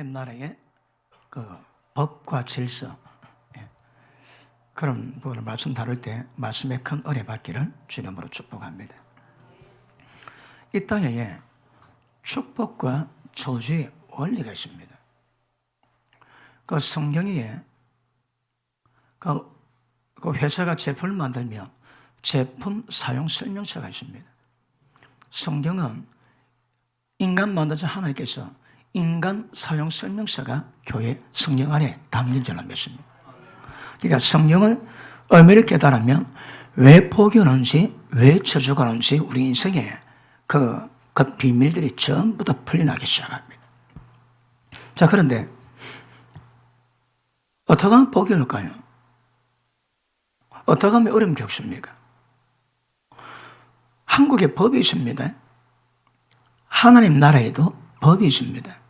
하나님 나라의 그 법과 질서, 그런 부분을 말씀 다룰 때 말씀에 큰 은혜 받기를 주님으로 축복합니다. 이 땅에 축복과 저주의 원리가 있습니다. 그 성경에 그 회사가 제품을 만들면 제품 사용 설명서가 있습니다. 성경은 인간 만드신 하나님께서 인간 사용 설명서가 교회 성경 안에 담긴 줄로 믿습니다. 그러니까 성경을 의미를 깨달으면 왜 복이 오는지, 왜 저주가 오는지 우리 인생에 그 비밀들이 전부 다 풀려나기 시작합니다. 자, 그런데 어떻게 하면 복이 올까요? 어떻게 하면 어려움이 겪습니까? 한국에 법이 있습니다. 하나님 나라에도 법이 있습니다.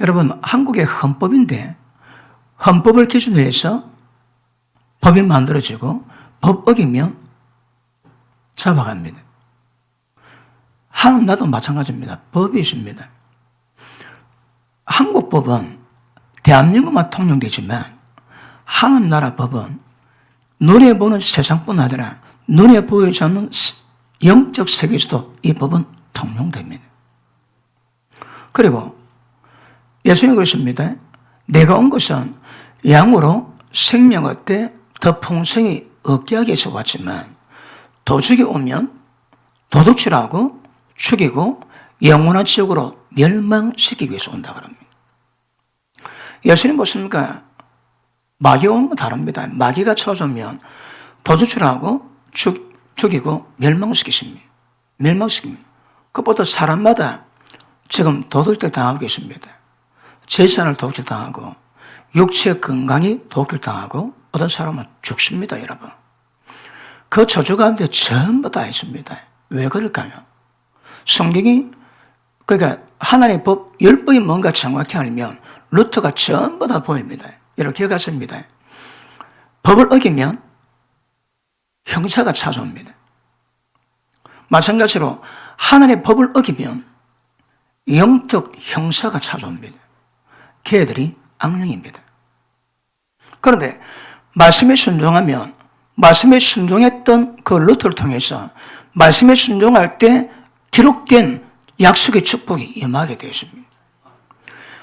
여러분, 한국의 헌법인데 헌법을 기준으로 해서 법이 만들어지고 법 어기면 잡아갑니다. 하나님 나라도 마찬가지입니다. 법이 있습니다. 한국 법은 대한민국만 통용되지만 하나님 나라 법은 눈에 보는 세상뿐 아니라 눈에 보이지 않는 영적 세계에서도 이 법은 통용됩니다. 그리고 예수님이 그렇습니다. 내가 온 것은 양으로 생명 얻되 더 풍성히 얻게 하기 위해서 왔지만 도둑이 오면 도둑질하고 죽이고 영원한 지옥으로 멸망시키기 위해서 온다고 합니다. 예수님 보십니까? 마귀가 오는 건 다릅니다. 마귀가 찾아오면 도둑질하고 죽이고 멸망시킵니다. 그것보다 사람마다 지금 도둑질 당하고 계십니다. 재산을 도둑질 당하고 육체 건강이 도둑질 당하고 어떤 사람은 죽습니다, 여러분. 그 저주 가운데 전부 다 있습니다. 왜 그럴까요? 성경이 그러니까 하나님의 법 10번이 뭔가 정확히 알면 루트가 전부 다 보입니다. 이렇게 기억하십니다. 법을 어기면 형사가 찾아옵니다. 마찬가지로 하나님의 법을 어기면 영적 형사가 찾아옵니다. 걔들이 악령입니다. 그런데 말씀에 순종하면 말씀에 순종했던 그 루트를 통해서 말씀에 순종할 때 기록된 약속의 축복이 임하게 되었습니다.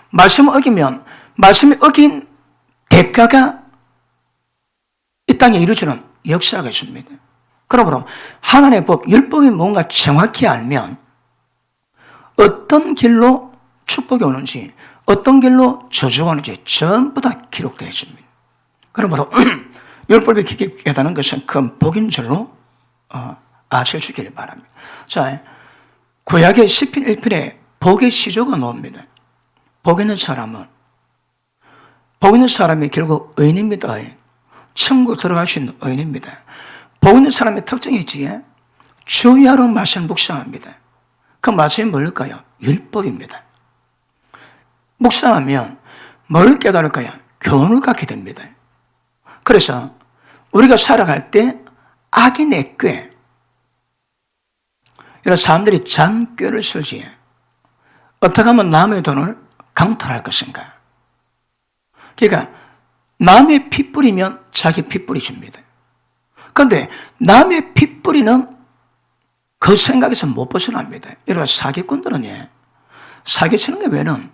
말씀을 어기면 말씀이 어긴 대가가 이 땅에 이루어지는 역사가 있습니다. 그러므로 하나님의 법 10법이 뭔가 정확히 알면 어떤 길로 축복이 오는지 어떤 길로 저주가 오는지 전부 다 기록되어 있습니다. 그러므로 10법이 깊게 깨닫는 것은 큰 복인 줄로 아셔주기를 바랍니다. 자, 구약의 시편 1편에 복의 시조가 나옵니다. 복 있는 사람이 결국 의인입니다. 천국 들어갈 수 있는 의인입니다. 복 있는 사람의 특징이 있지. 주야로 말씀을 묵상합니다. 그 말씀이 뭘까요? 율법입니다. 묵상하면 뭘 깨달을까요? 교훈을 갖게 됩니다. 그래서 우리가 살아갈 때 악인의 꾀, 이런 사람들이 잔꾀를 쓰지 어떻게 하면 남의 돈을 강탈할 것인가. 그러니까 남의 피 뿌리면 자기 피 뿌리줍니다. 그런데 남의 피 뿌리는 그 생각에서 못 벗어납니다. 여러분, 사기꾼들은 사기치는 게 외에는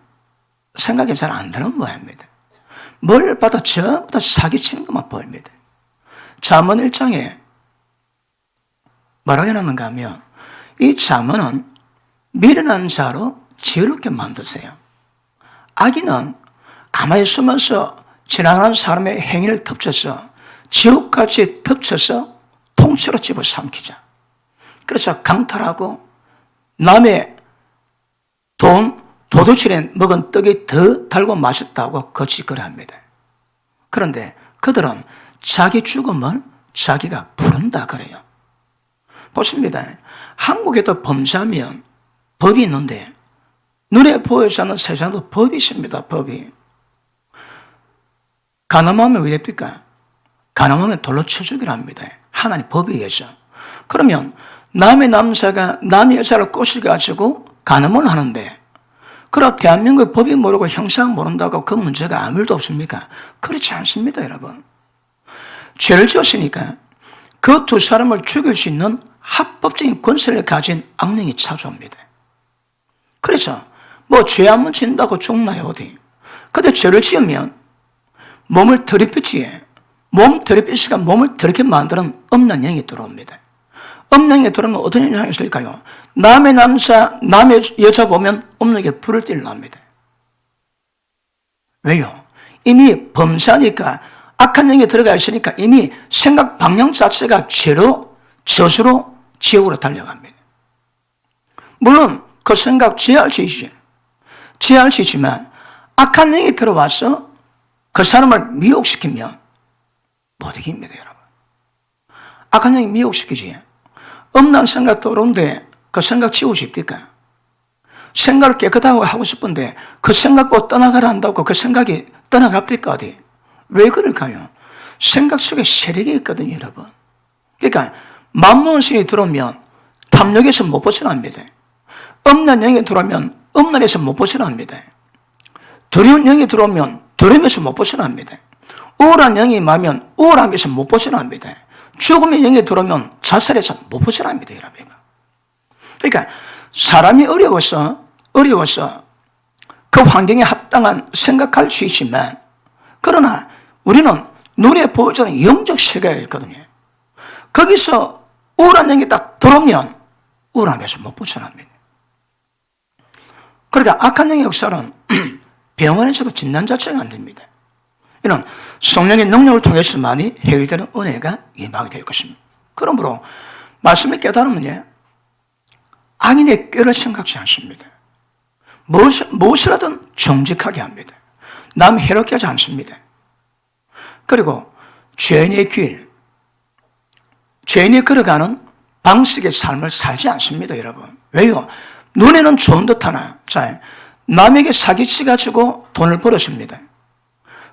생각이 잘 안 드는 모양입니다. 뭘 봐도 전부 다 사기치는 것만 보입니다. 잠언 1장에 뭐라고 해놨는가 하면 이 잠언은 미련한 자로 지혜롭게 만드세요. 악인은 가만히 숨어서 지나가는 사람의 행위를 덮쳐서 지옥같이 덮쳐서 통째로 집어삼키자. 그래서 강탈하고 남의 돈, 도둑질에 먹은 떡이 더 달고 맛있다고 거짓거리합니다. 그런데 그들은 자기 죽음을 자기가 부른다 그래요. 보십니다. 한국에도 범죄하면 법이 있는데 눈에 보이지 않는 세상도 법이 있습니다. 법이. 가늠하면 왜 됩니까? 가늠하면 돌로 쳐 죽이라 합니다. 하나님 법에 의해서. 그러면 남의 남자가 남의 여자를 꼬셔가지고 가늠을 하는데 그럼 대한민국 법이 모르고 형사가 모른다고 그 문제가 아무 일도 없습니까? 그렇지 않습니다, 여러분. 죄를 지었으니까 그 두 사람을 죽일 수 있는 합법적인 권세를 가진 악령이 찾아옵니다. 그래서 뭐 죄 안 묻힌다고 죽나요, 어디? 근데 죄를 지으면 몸을 더럽히지에 몸 더럽히시가 몸을 더럽게 만드는 음란 영이 들어옵니다. 음란이 들어오면 어떤 일이 있을까요? 남의 남자, 남의 여자 보면 음란에 불을 띨랍니다. 왜요? 이미 범사니까 악한 영이 들어가 있으니까 이미 생각 방향 자체가 죄로, 저주로 지옥으로 달려갑니다. 물론 그 생각 제어할 수 있죠. 제어할 수 있지만 악한 영이 들어와서 그 사람을 미혹시키면 못 이깁니다, 여러분. 악한 영이 미혹시키지. 음란 생각 떠오르는데 그 생각 지우고 싶니까? 생각을 깨끗하고 하고 싶은데 그 생각보다 떠나가라 한다고 그 생각이 떠나갑니까, 어디? 왜 그럴까요? 생각 속에 세력이 있거든요, 여러분. 그러니까 만무한신이 들어오면 탐욕에서 못 벗어납니다. 음란 영이 들어오면 음란에서 못 벗어납니다. 두려운 영이 들어오면 두려움에서 못 벗어납니다. 우울한 영이 임하면 우울함에서 못 벗어납니다. 죽음의 영이 들어오면 자살에서 못 벗어납니다, 여러분. 그러니까 사람이 어려워서 그 환경에 합당한 생각할 수 있지만, 그러나 우리는 눈에 보여지는 영적 세계가 있거든요. 거기서 우울한 영이 딱 들어오면 우울함에서 못 벗어납니다. 그러니까 악한 영의 역사는 병원에서도 진단 자체가 안 됩니다. 이는 성령의 능력을 통해서만이 해결되는 은혜가 임하게 될 것입니다. 그러므로 말씀을 깨달으면 악인의 꾀를 생각지 않습니다. 무엇이라든 정직하게 합니다. 남 해롭게 하지 않습니다. 그리고 죄인이 걸어가는 방식의 삶을 살지 않습니다, 여러분. 왜요? 눈에는 좋은 듯 하나, 자, 남에게 사기치가지고 돈을 벌었습니다.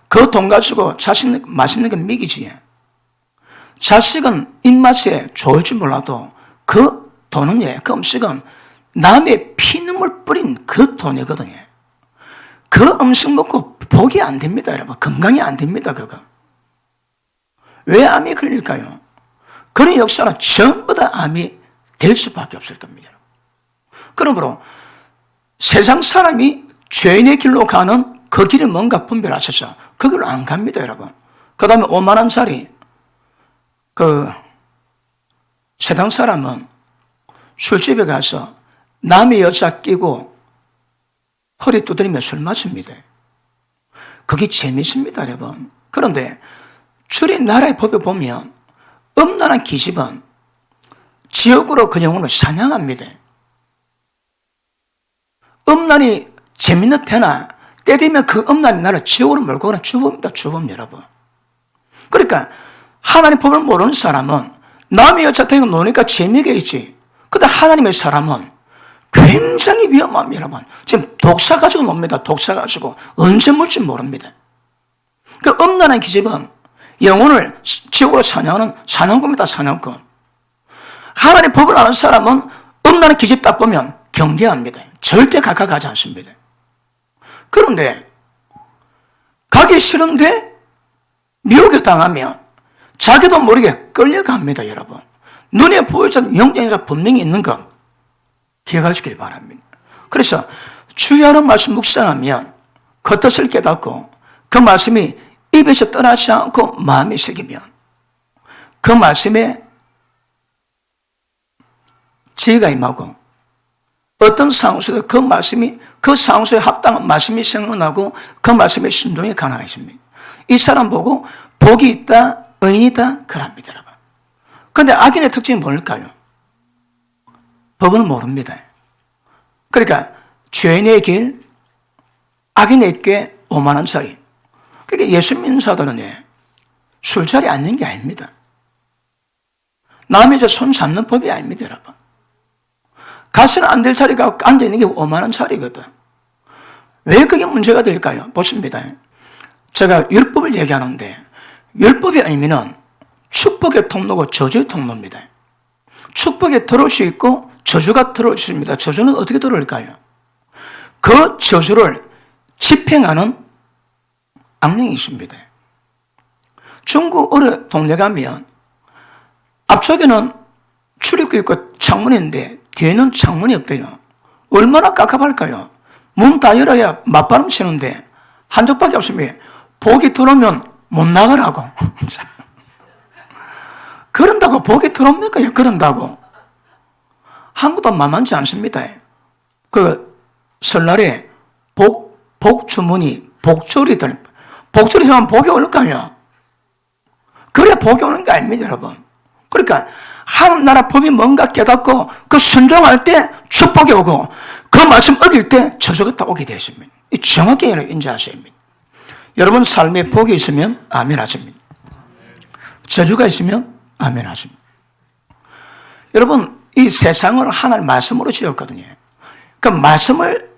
그 돈 가지고 자식 맛있는 거 먹이지. 자식은 입맛에 좋을지 몰라도 그 돈은, 그 음식은 남의 피눈물 뿌린 그 돈이거든요. 그 음식 먹고 복이 안 됩니다, 여러분. 건강이 안 됩니다, 그거. 왜 암이 걸릴까요? 그런 역사는 전부 다 암이 될 수밖에 없을 겁니다. 그러므로 세상 사람이 죄인의 길로 가는 그 길이 뭔가 분별하셔서 그 길로 안 갑니다, 여러분. 그 다음에 5만원짜리 세상 사람은 술집에 가서 남의 여자 끼고 허리 두드리며 술 마십니다. 그게 재밌습니다, 여러분. 그런데 주의 나라의 법에 보면 음란한 기집은 지옥으로 그 영혼을 사냥합니다. 음란이 재밌는 태나 때 되면 그 음란이 나를 지옥으로 몰고 가는 주범입니다, 주범 여러분. 그러니까 하나님 법을 모르는 사람은 남의 여자 데리고 노니까 재미가 있지. 근데 하나님의 사람은 굉장히 위험합니다, 여러분. 지금 독사 가지고 놉니다, 독사 가지고. 언제 물지 모릅니다. 그 음란한 기집은 영혼을 지옥으로 사냥하는 사냥꾼입니다, 사냥꾼. 하나님 법을 아는 사람은 음란한 기집 딱 보면 경계합니다. 절대 가까이 가지 않습니다. 그런데 가기 싫은데 미혹에 당하면 자기도 모르게 끌려갑니다, 여러분. 눈에 보여지는 영적인 분명히 있는 것 기억하시길 바랍니다. 그래서 주의하는 말씀 묵상하면 그 뜻을 깨닫고 그 말씀이 입에서 떠나지 않고 마음에 새기면 그 말씀에 지혜가 임하고 어떤 상황 속에 그 말씀이 그 상황 속에 합당한 말씀이 생각나고 그 말씀에 순종이 가능하십니다. 이 사람 보고 복이 있다, 의인이다 그럽니다, 여러분. 그런데 악인의 특징이 뭘까요? 법을 모릅니다. 그러니까 죄인의 길, 악인의 꾀 5만원짜리. 그러니까 예수 믿는 사람들은 술자리 앉는 게 아닙니다. 남의 손 잡는 법이 아닙니다, 여러분. 가서는 안 될 자리가 앉아있는 게 5만원짜리거든. 왜 그게 문제가 될까요? 보십니다. 제가 율법을 얘기하는데 율법의 의미는 축복의 통로고 저주의 통로입니다. 축복이 들어올 수 있고 저주가 들어올 수 있습니다. 저주는 어떻게 들어올까요? 그 저주를 집행하는 악령이 있습니다. 중국 어느 동네 가면 앞쪽에는 출입구 있고 창문인데 뒤에는 창문이 없대요. 얼마나 깝깝할까요? 문 다 열어야 맞바람 치는데 한쪽밖에 없습니다. 복이 들어오면 못 나가라고. 그런다고 복이 들어옵니까? 그런다고. 한국도 만만치 않습니다. 그 설날에 복 주머니, 복조리들, 복조리 하면 복이 오는 거 아니야? 그래 복이 오는 거 아닙니다, 여러분. 그러니까 하나나라 법이 뭔가 깨닫고 그 순종할 때 축복이 오고 그 말씀 어길 때 저주가 다 오게 되어 있습니다. 정확히 인지하셔야 합니다. 여러분 삶에 복이 있으면 아멘 하십니다. 저주가 있으면 아멘 하십니다. 여러분 이 세상을 하나님 말씀으로 지었거든요. 그 말씀을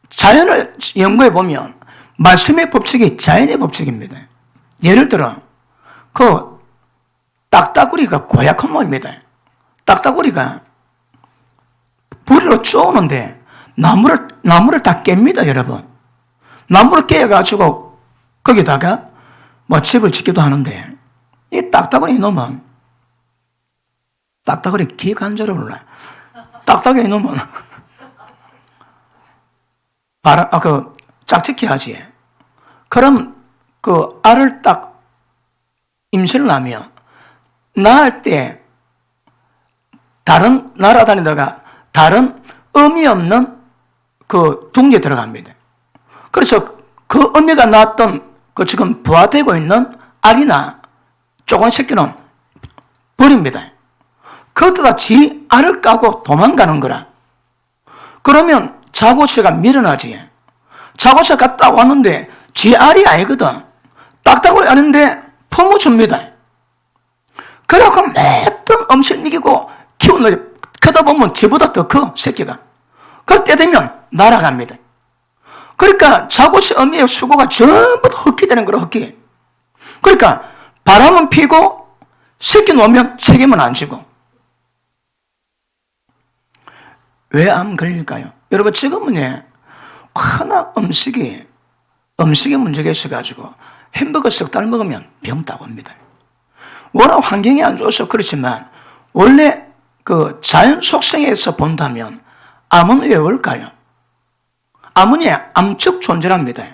자연을 연구해 보면 말씀의 법칙이 자연의 법칙입니다. 예를 들어 그 딱따구리가 고약한 놈입니다. 딱따구리가 부리로 쪼는데 나무를 다 깹니다, 여러분. 나무를 깨가지고 거기다가 뭐 집을 짓기도 하는데 이 딱따구리 이놈은 딱따구리 기관절을 몰라. 딱따구리 이놈은 짝짓기 하지. 그럼 그 알을 딱 임신을 하면 낳을 때 다른 날아다니다가 다른 의미 없는 그 둥지에 들어갑니다. 그래서 그 어미가 낳았던 그 지금 부화되고 있는 알이나 조금 새끼는 버립니다. 그것보다 지 알을 까고 도망가는 거라. 그러면 자고치가 밀어나지. 자고치 갔다 왔는데 지 알이 아니거든. 딱딱하게 아는데 품어줍니다. 그래갖고 매번 엄살 이기고 키우는 크다 보면 지보다 더 커, 새끼가. 그럴 때 되면 날아갑니다. 그러니까 자고치 어미의 수고가 전부 다 헛기되는 거라, 헛기. 그러니까 바람은 피고 새끼 놓으면 책임은 안 지고. 왜 암 걸릴까요? 여러분 지금은 하나 음식에 문제가 있어가지고 햄버거 석 달 먹으면 병 따고 옵니다. 워낙 환경이 안 좋아서 그렇지만 원래 그 자연 속성에서 본다면 암은 왜 올까요? 암은 암적 존재랍니다.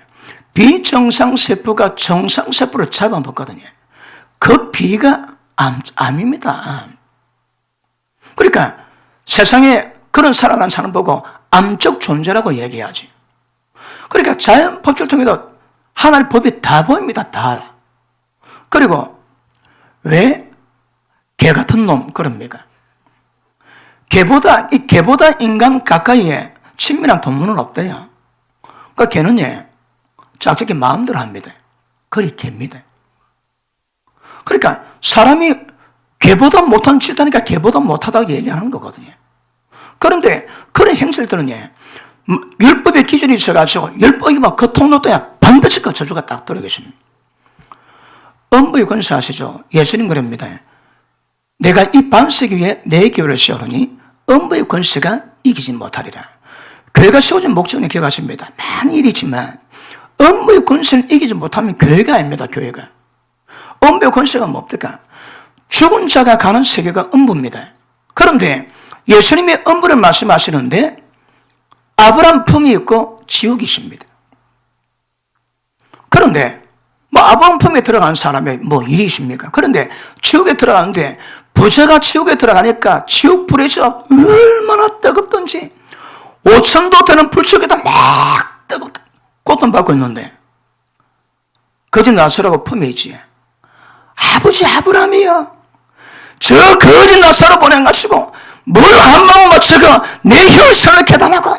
비정상 세포가 정상 세포를 잡아먹거든요. 그 비가 암입니다. 그러니까 세상에 그런 살아난 사람 보고 암적 존재라고 얘기하지. 그러니까 자연 법칙을 통해서 하나의 법이 다 보입니다. 다. 그리고 왜 개 같은 놈 그럽니까? 개보다 인간 가까이에 친밀한 동물은 없대요. 그러니까 개는 짝짓기 마음대로 합니다. 그리 개입니다. 그러니까 사람이 개보다 못한 짓 하니까 개보다 못하다고 얘기하는 거거든요. 그런데 그런 행실들은 율법의 기준이 있어가지고 율법이 그 통로도야 반드시 그 저주가 딱 들어가겠습니다. 음부의 권세 아시죠? 예수님 그럽니다. 내가 이 반석 위에 내 교회를 세우니 음부의 권세가 이기지 못하리라. 교회가 세워진 목적은 기억하십니다. 많은 일이지만 음부의 권세를 이기지 못하면 교회가 아닙니다. 교회가. 음부의 권세가 뭡니까? 죽은 자가 가는 세계가 음부입니다. 그런데 예수님이 음부를 말씀하시는데 아브라함 품이 있고 지옥이 있습니다. 그런데 아브라함 품에 들어간 사람의 일이 있습니까? 그런데 지옥에 들어가는데 부자가 지옥에 들어가니까 지옥 불에서 얼마나 뜨겁던지 5,000도 되는 불속에다 막 뜨겁다 고통받고 있는데 거짓 나사로가 품에 있지. 아버지 아브라함이요, 저 거짓 나사로 보내가지고 물 한 방울 맞추고 내 혀를 설렁게 해달라고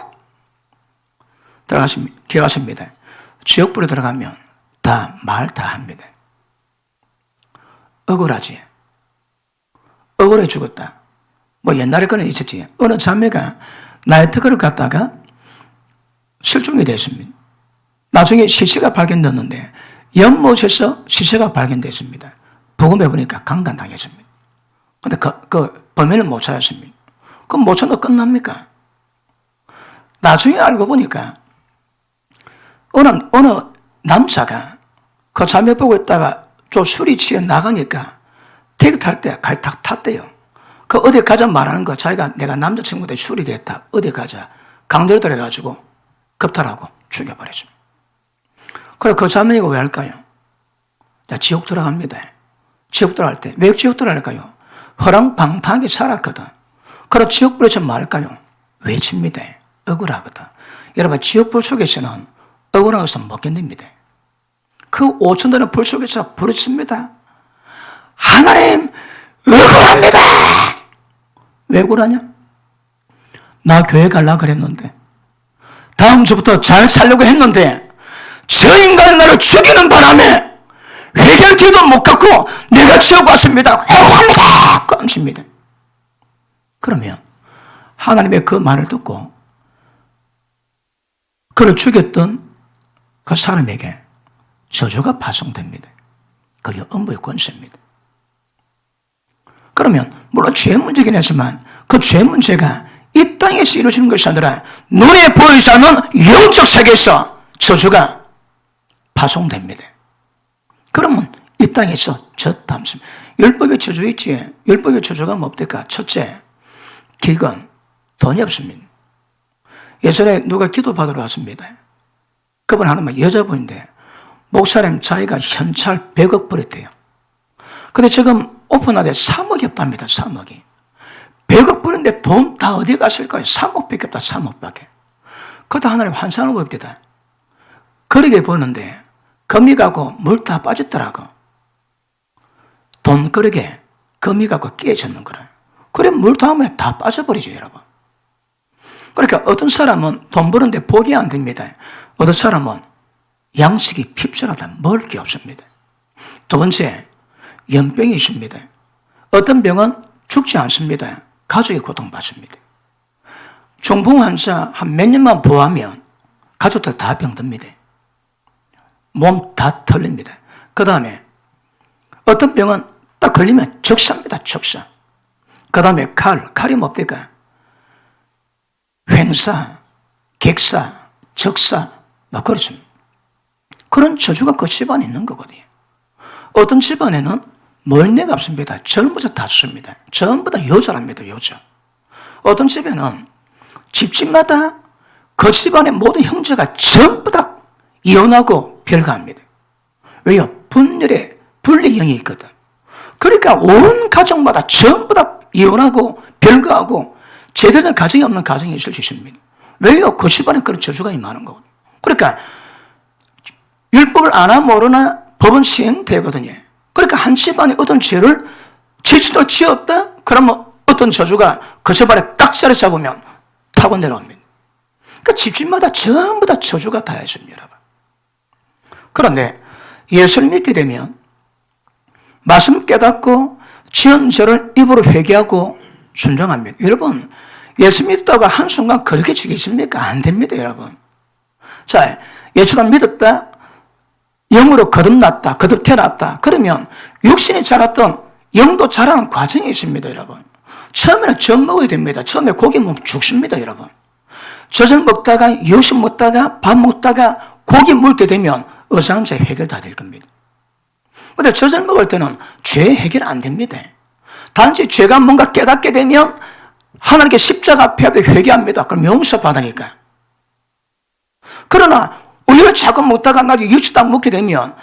기억하십니다. 지옥불에 들어가면 다 말 다 합니다. 억울하지. 억울해 죽었다. 옛날에 그는 있었지. 어느 자매가 나이트클을 갔다가 실종이 됐습니다. 나중에 시체가 발견됐는데 연못에서 시체가 발견됐습니다. 부검해 보니까 강간당했습니다. 근데 그 범인을 못 찾았습니다. 그럼 못 찾는 거 끝납니까? 나중에 알고 보니까 어느 남자가 그 자매 보고 있다가 좀 술이 취해 나가니까 택시 탈 때 갈탁 탔대요. 그 어디 가자 말하는 거 자기가 내가 남자친구한테 술이 됐다. 어디 가자. 강제로 들어가지고 급탈하고 죽여버렸습니다. 그래 그 자매가 왜 할까요? 자, 지옥 들어갑니다. 지옥 들어갈 때. 왜 지옥 들어갈까요? 허랑방탕하게 살았거든. 그럼 지옥불에 좀 말까요? 외칩니다. 억울하거든. 여러분 지옥불 속에서는 억울한 것은 못 견딥니다. 그 5,000도는 불 속에서 부르짖습니다. 하나님 억울합니다. 왜 억울하냐? 나 교회 가려고 그랬는데 다음 주부터 잘 살려고 했는데 저 인간이 나를 죽이는 바람에 회개할기도 못 갖고 내가 지옥 왔습니다. 억울합니다. 깜십니다. 그러면 하나님의 그 말을 듣고 그를 죽였던 그 사람에게 저주가 파송됩니다. 그게 음부의 권세입니다. 그러면 물론 죄 문제긴 하지만 그 죄 문제가 이 땅에서 이루어지는 것이 아니라 눈에 보이지 않는 영적 세계에서 저주가 파송됩니다. 그러면 이 땅에서 젖담습니다. 율법의 저주 있지. 율법의 저주가 뭡니까? 첫째, 기근, 돈이 없습니다. 예전에 누가 기도 받으러 왔습니다. 그분 하나만 여자분인데 목사님 자기가 현찰 100억 버렸대요. 근데 지금 오픈하되 3억이 없답니다. 3억이. 100억 버렸는데 돈 다 어디 갔을까요? 3억밖에 없다. 3억밖에. 그러다 하나님 환상을 보입니다. 그러게 보는데 거미 가고 물 다 빠졌더라고. 돈 그러게 거미 가고 깨졌는 거라. 그래 물 다음에 다 빠져버리죠, 여러분. 그러니까 어떤 사람은 돈 버는데 복이 안 됩니다. 어떤 사람은 양식이 핍절하다. 먹을 게 없습니다. 두 번째, 연병이 있습니다. 어떤 병은 죽지 않습니다. 가족이 고통받습니다. 중풍 환자 한 몇 년만 보호하면 가족들 다 병듭니다. 몸 다 털립니다. 그 다음에 어떤 병은 딱 걸리면 적사입니다. 적사. 그 다음에 칼이 뭡니까? 횡사, 객사, 적사, 막 그렇습니다. 그런 저주가 그 집안에 있는 거거든요. 어떤 집안에는 노인네가 없습니다. 젊어서 다 씁니다. 전부 다 여자랍니다. 여자. 어떤 집에는 집집마다 그 집안의 모든 형제가 전부 다 이혼하고 별거합니다. 왜요? 분열의 분리형이 있거든. 그러니까 온 가정마다 전부 다 이혼하고 별거하고 제대로 된 가정이 없는 가정이 있을 수 있습니다. 왜요? 그 집안에 그런 저주가 임하는 거거든요. 그러니까 율법을 아나 모르나 법은 시행되거든요. 그러니까 한 집안에 어떤 죄를 지지도 지었다? 그러면 어떤 저주가 그 집안에 딱 자리 잡으면 타고 내려옵니다. 그러니까 집집마다 전부 다 저주가 다 있습니다. 그런데 예수를 믿게 되면 말씀 깨닫고 지은 죄를 입으로 회개하고 순종합니다. 여러분, 예수 믿다가 한순간 그렇게 죽이십니까? 안 됩니다, 여러분. 자, 예수를 믿었다? 영으로 거듭났다, 거듭 태어났다. 그러면 육신이 자랐던 영도 자라는 과정이 있습니다, 여러분. 처음에는 젖 먹어야 됩니다. 처음에 고기 먹으면 죽습니다, 여러분. 젖을 먹다가, 육식 먹다가, 밥 먹다가, 고기 먹을 때 되면 의상제 해결 다 될 겁니다. 근데 젖을 먹을 때는 죄 해결 안 됩니다. 단지 죄가 뭔가 깨닫게 되면 하나님께 십자가 앞에 회개합니다. 그럼 용서 받으니까. 그러나 우리가 자꾸 먹다가 나중에 육식당 먹게 되면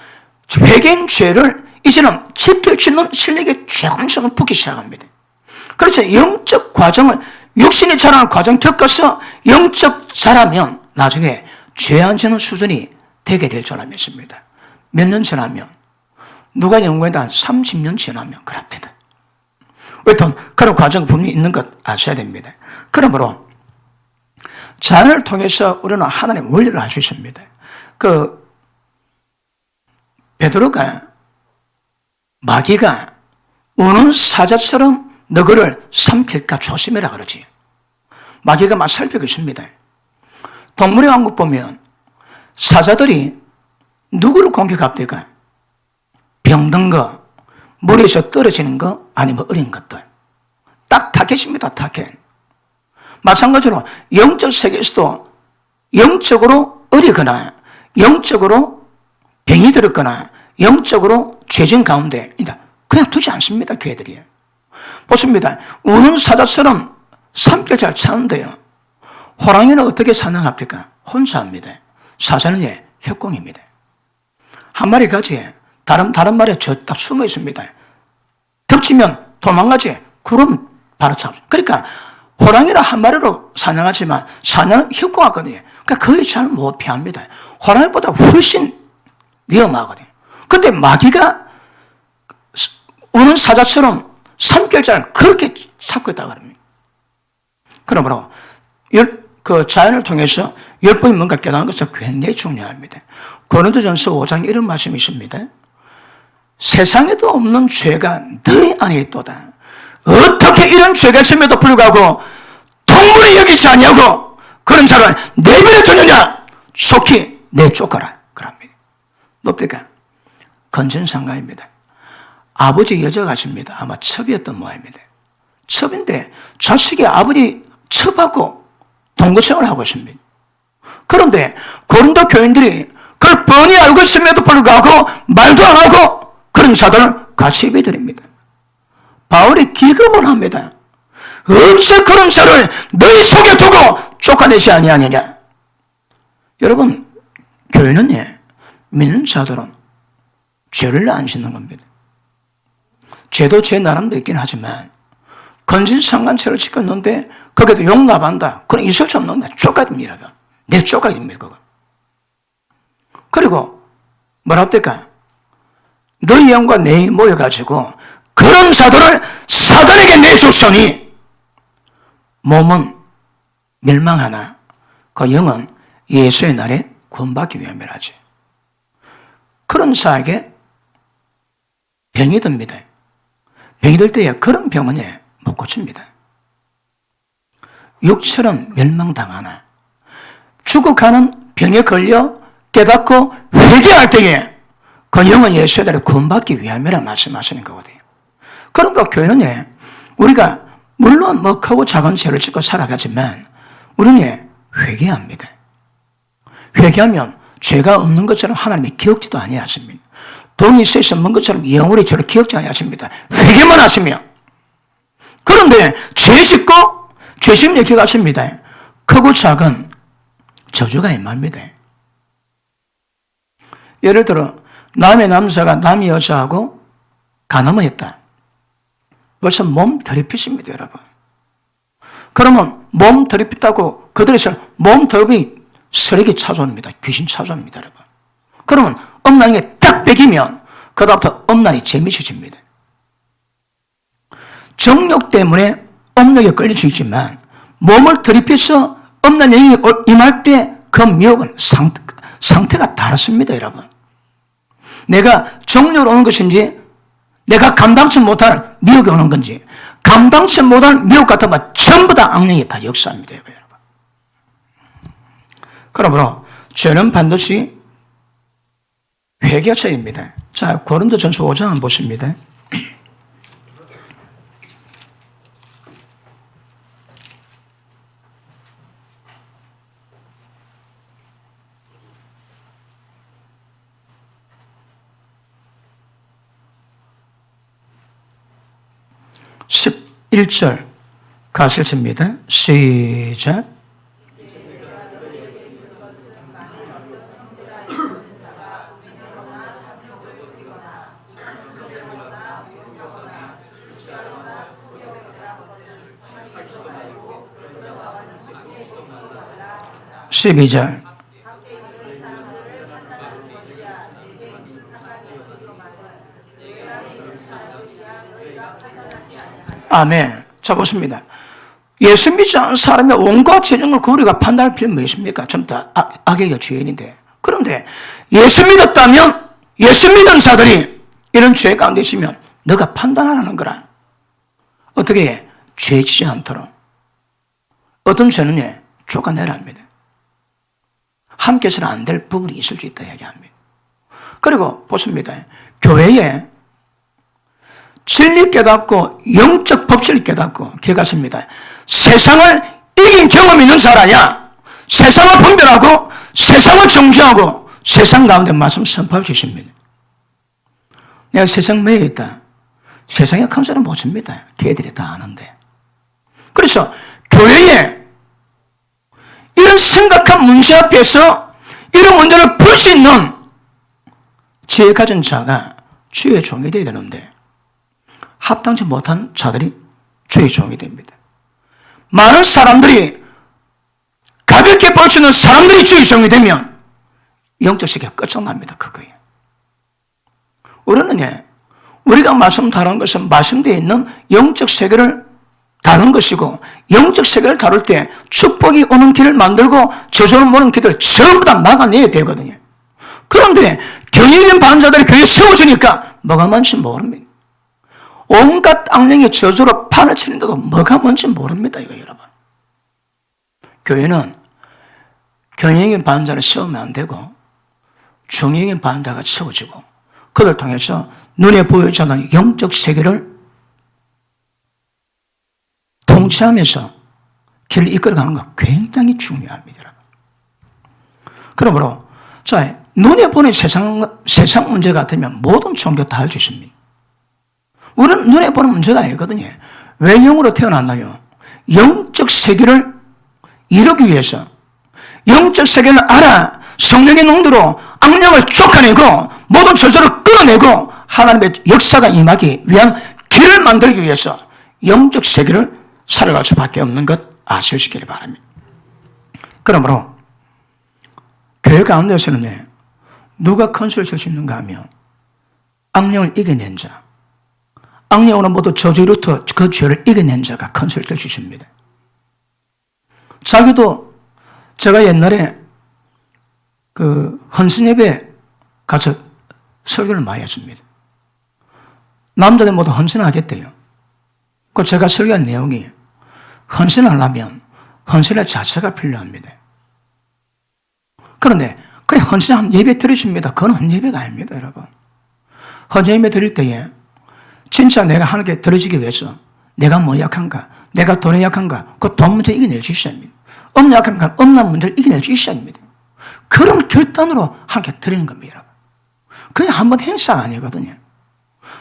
회개한 죄를 이제는 지킬 수 있는 실력이 조금씩 붙기 시작합니다. 그래서 영적 과정을 육신이 자라는 과정 겪어서 영적 자라면 나중에 죄 안 지는 수준이 되게 될 줄 믿습니다. 몇 년 지나면 누가 연구했다 30년 지나면 그렇답니다. 여튼 그런 과정 분명히 있는 것 아셔야 됩니다. 그러므로 자연을 통해서 우리는 하나님의 원리를 알 수 있습니다. 베드로가 마귀가 우는 사자처럼 너그를 삼킬까 조심해라 그러지. 마귀가 막 살피고 있습니다. 동물의 왕국 보면 사자들이 누구를 공격합니까? 병든 거, 물에서 떨어지는 거, 아니면 어린 것들. 딱 타겟입니다, 타겟. 마찬가지로 영적 세계에서도 영적으로 어리거나 영적으로 병이 들었거나 영적으로 죄진 가운데 그냥 두지 않습니다. 교회들이. 보십니다. 우는 사자처럼 산길 잘 찾는데요. 호랑이는 어떻게 사냥합니까? 혼자 합니다. 사자는 협공입니다. 한 마리 가지 다른 마리에 딱 숨어 있습니다. 덮치면 도망가지. 그럼 바로 잡죠. 그러니까 호랑이는 한 마리로 사냥하지만 사냥은 협공하거든요. 그러니까 거의 잘 못 피합니다. 호랑이보다 훨씬 위험하거든요. 근데 마귀가 우는 사자처럼 산결자를 그렇게 찾고 있다고 합니다. 그러므로 그 자연을 통해서 율법이 뭔가 깨달은 것은 굉장히 중요합니다. 고린도전서 5장에 이런 말씀이 있습니다. 세상에도 없는 죄가 너희 안에 있도다. 어떻게 이런 죄가 있음에도 불구하고 통물이 여기지 아니하고 그런 자를 내버려 두느냐? 속히 내쫓아라. 그럽니다. 높니까? 건전상가입니다. 아버지 여자 같습니다. 아마 첩이었던 모양입니다. 첩인데 자식이 아버지 첩하고 동거생활을 하고 있습니다. 그런데 고린도 교인들이 그걸 뻔히 알고 있음에도 불구하고 말도 안 하고 그런 자들을 같이 예배드립니다. 바울이 기금을 합니다. 어째 그런 자를 너희 속에 두고 쫓아내지 아니하느냐. 여러분, 교회는 믿는 자들은 죄를 안 짓는 겁니다. 죄도 죄 나름도 있긴 하지만 건진상간죄를 지켰는데 거기도 용납한다. 그럼 있을 수 없는 거야. 쫓아집니다. 내 쫓아집니다. 그거. 그리고 뭐라 합니까? 너희 영과 내 모여가지고 그런 자들을 사단에게 내줬으니 몸은 멸망하나 그 영은 예수의 날에 구원받기 위함이라지. 그런 자에게 병이 듭니다. 병이 들 때에 그런 병은 못 고칩니다. 육처럼 멸망당하나 죽어가는 병에 걸려 깨닫고 회개할 때에 그 영은 예수의 날에 구원받기 위함이라 말씀하시는 거거든요. 그러므로 교회는 우리가 물론 뭐 크고 작은 죄를 짓고 살아가지만 우리는 회개합니다. 회개하면 죄가 없는 것처럼 하나님이 기억지도 아니하십니다. 돈이 있어서 없는 것처럼 영원히 저를 기억지 아니하십니다. 회개만 하시면. 그런데 죄 짓고 죄심 기억하십니다. 크고 작은 저주가 임합니다. 예를 들어 남의 남자가 남의 여자하고 간음을 했다. 벌써 몸 더럽히십니다, 여러분. 그러면 몸 더럽혔다고 그들의 몸 더럽이 쓰레기 찾아옵니다. 귀신 찾아옵니다, 여러분. 그러면 엄란이가 딱 빼기면 그다음부터 엄란이 재미있어집니다. 정욕 때문에 엄욕에 끌릴 수 있지만 몸을 더럽혀서 엄란 영이 임할 때 그 미혹은 상태가 다릅니다, 여러분. 내가 정욕으로 오는 것인지 내가 감당치 못할 미혹이 오는 건지 감당치 못할 미혹 같으면 전부 다 악령이 다 역사합니다, 여러분. 그러므로 죄는 반드시 회개처입니다. 자, 고린도전서 5장 한번 보십니다. (11절) 같이 읽습니다. 시작. (12절) 아멘. 자, 보십니다. 예수 믿지 않은 사람의 온갖 재정을 그 우리가 판단할 필요는 뭐 있습니까? 전부 다 악의 죄인인데. 그런데 예수 믿었다면 예수 믿은 자들이 이런 죄 가운데 있으면 너가 판단하라는 거라. 어떻게 해? 죄 지지 않도록. 어떤 죄는 쫓아내라 합니다. 함께서는 안 될 부분이 있을 수 있다 얘기합니다. 그리고 보십니다. 교회에 진리 깨닫고 영적 법칙을 깨닫고 기억하십니다. 세상을 이긴 경험 있는 자라냐? 세상을 분별하고 세상을 정죄하고 세상 가운데 말씀 선포할 주십니다. 내가 세상 매에 있다. 세상에 큰 소리 못 칩니다. 걔들이 다 아는데. 그래서 교회에 이런 심각한 문제 앞에서 이런 문제를 풀 수 있는 지혜 가진 자가 주의 종이 되어야 되는데 합당치 못한 자들이 주의 종이 됩니다. 많은 사람들이 가볍게 볼 수 있는 사람들이 주의 종이 되면 영적 세계가 끝장납니다. 그거예요. 우리는 우리가 말씀 다루는 것은 말씀되어 있는 영적 세계를 다루는 것이고 영적 세계를 다룰 때 축복이 오는 길을 만들고 저주를 모는 길을 전부 다 막아내야 되거든요. 그런데 경영인 반자들이 교회에 세워주니까 뭐가 뭔지 모릅니다. 온갖 악령의 저주로 판을 치는데도 뭐가 뭔지 모릅니다. 이거 여러분. 교회는 경영인 반자를 세우면 안 되고 중형인 반자가 세워지고 그를 통해서 눈에 보이지 않는 영적 세계를 통치하면서 길을 이끌어가는 것 굉장히 중요합니다. 여러분. 그러므로 자, 눈에 보는 세상 문제 같으면 모든 종교 다 할 수 있습니다. 우리는 눈에 보는 문제가 아니거든요. 왜 영으로 태어났나요? 영적 세계를 이루기 위해서 영적 세계를 알아 성령의 농도로 악령을 쫓아내고 모든 저주를 끌어내고 하나님의 역사가 임하기 위한 길을 만들기 위해서 영적 세계를 살아갈 수밖에 없는 것 아시시기를 바랍니다. 그러므로 교회 가운데서는 누가 컨설을 칠 수 있는가 하면 악령을 이겨낸 자, 악령으로 모두 저주로부터 그 죄를 이겨낸 자가 컨설을 칠 수 있습니다. 자기도 제가 옛날에 헌신예배 가서 설교를 많이 했습니다. 남자들 모두 헌신하겠대요. 그 제가 설교한 내용이 헌신하려면 헌신의 자체가 필요합니다. 그런데 그냥 헌신하면 예배 드리십니다. 그건 헌예배가 아닙니다, 여러분. 헌예배 드릴 때에 진짜 내가 하나님께 드려지기 위해서 내가 뭐 약한가? 내가 돈에 약한가? 그 돈 문제 이겨낼 수 있어야 합니다. 업무 약한가? 업무 문제를 이겨낼 수 있어야 합니다. 그런 결단으로 하나님께 드리는 겁니다, 여러분. 그냥 한번 행사가 아니거든요.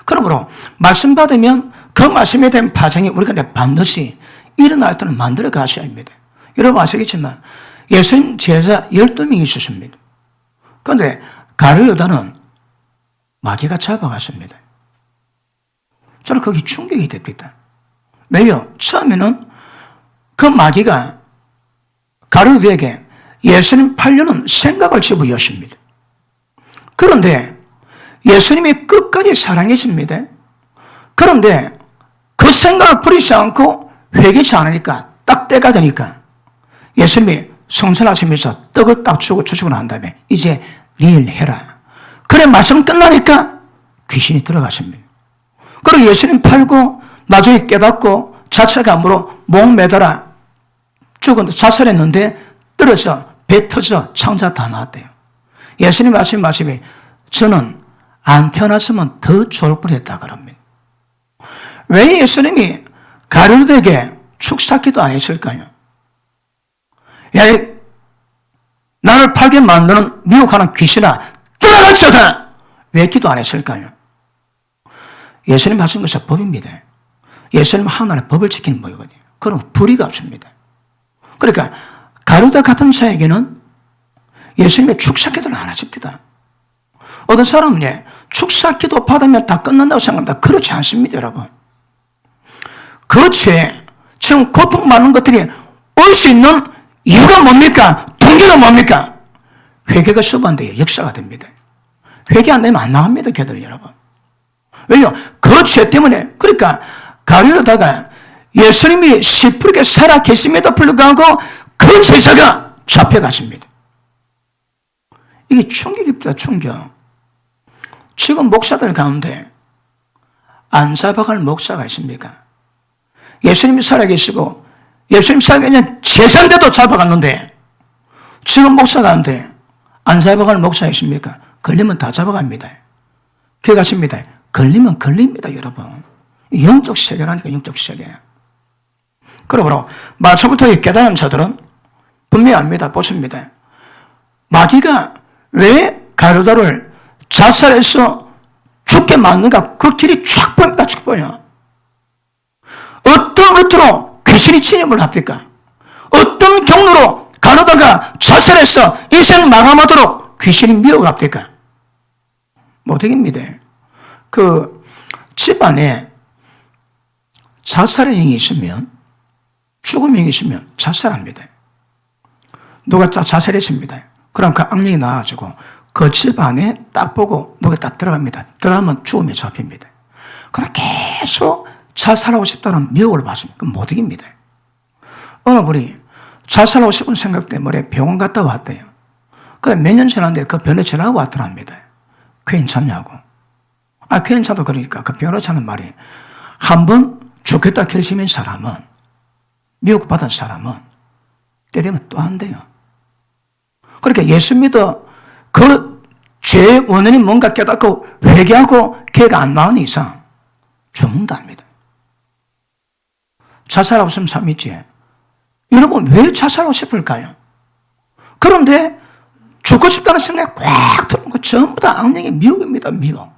그러므로 말씀 받으면 그 말씀에 대한 파장이 우리가 반드시 일어날 때는 만들어 가셔야 합니다. 여러분 아시겠지만 예수님 제자 12명이 있었습니다. 그런데 가룟유다는 마귀가 잡아갔습니다. 저는 거기 충격이 됩니다. 왜요? 처음에는 그 마귀가 가룟유다에게 예수님 팔려는 생각을 집어였습니다. 그런데 예수님이 끝까지 사랑했습니다. 그런데 그 생각을 버리지 않고 회개치 않으니까 딱 때가 되니까 예수님이 성천하시면서 떡을 딱 주시고 난 다음에 이제 네 일 해라. 그래 말씀 끝나니까 귀신이 들어갔습니다. 그리고 예수님 팔고 나중에 깨닫고 자책감으로 목 매달아 죽은 자살했는데 떨어져 배 터져 창자 다 나왔대요. 예수님 말씀이 저는 안 태어났으면 더 좋을 뻔했다 그럽니다. 왜 예수님이 가룟유다에게 축사기도 안 했을까요? 야, 나를 팔게 만드는 미혹하는 귀신아 들어가쳐다! 왜 기도 안 했을까요? 예수님 하신 것은 법입니다. 예수님 하나님의 법을 지키는 법이거든요. 그럼 불의가 없습니다. 그러니까 가룟유다 같은 자에게는 예수님의 축사기도를 안 하십니다. 어떤 사람은 축사기도 받으면 다 끝난다고 생각합니다. 그렇지 않습니다, 여러분. 그 죄, 지금 고통받는 것들이 올 수 있는 이유가 뭡니까? 동기가 뭡니까? 회개가 수반돼야 역사가 됩니다. 회개 안 되면 안 나갑니다, 걔들 여러분. 왜요? 그 죄 때문에. 그러니까 가룟유다가 예수님이 시푸르게 살아 계심에도 불구하고 그 제자가 잡혀갔습니다. 이게 충격입니다, 충격. 지금 목사들 가운데 안 잡아갈 목사가 있습니까? 예수님이 살아계시고 예수님 살아계신 제자인데도 잡아갔는데 지금 목사 가운데 안 잡아갈 목사 있습니까? 걸리면 다 잡아갑니다. 기억하십니다. 걸리면 걸립니다, 여러분. 영적 세계라니까, 영적 세계. 그러므로 말씀부터 깨달은 자들은 분명합니다. 보십니다. 마귀가 왜 가룟다를 자살해서 죽게 만드는가? 그 길이 쫙 보입니다. 쫙 보여. 어떤 루트로 귀신이 침입을 합니까? 어떤 경로로 가룟다가 자살해서 인생 마감하도록 귀신이 미워갑니까? 못하겠습니다. 그 집안에 자살의 영이 있으면, 죽음의 영이 있으면 자살합니다. 누가 자살했습니다. 그럼 그 악령이 나와가지고 그 집안에 딱 보고 누가 딱 들어갑니다. 들어가면 죽음에 잡힙니다. 그럼 계속 자살하고 싶다는 미혹을 받습니다. 그럼 못 이깁니다. 어느 분이 자살하고 싶은 생각 때문에 병원 갔다 왔대요. 그래 몇 년 지났는데 그 병원에 전화가 왔더랍니다. 괜찮냐고. 괜찮다 그러니까 그 변호사는 말이 한번 죽겠다 결심한 사람은, 미혹받은 사람은 때 되면 또 한대요. 그러니까 예수 믿어 그 죄의 원인이 뭔가 깨닫고 회개하고 걔가 안 나오는 이상 죽는답니다. 자살하고 싶으면 참 있지. 여러분 왜 자살하고 싶을까요? 그런데 죽고 싶다는 생각이 꽉 들어온 거 전부 다 악령의 미혹입니다. 미혹.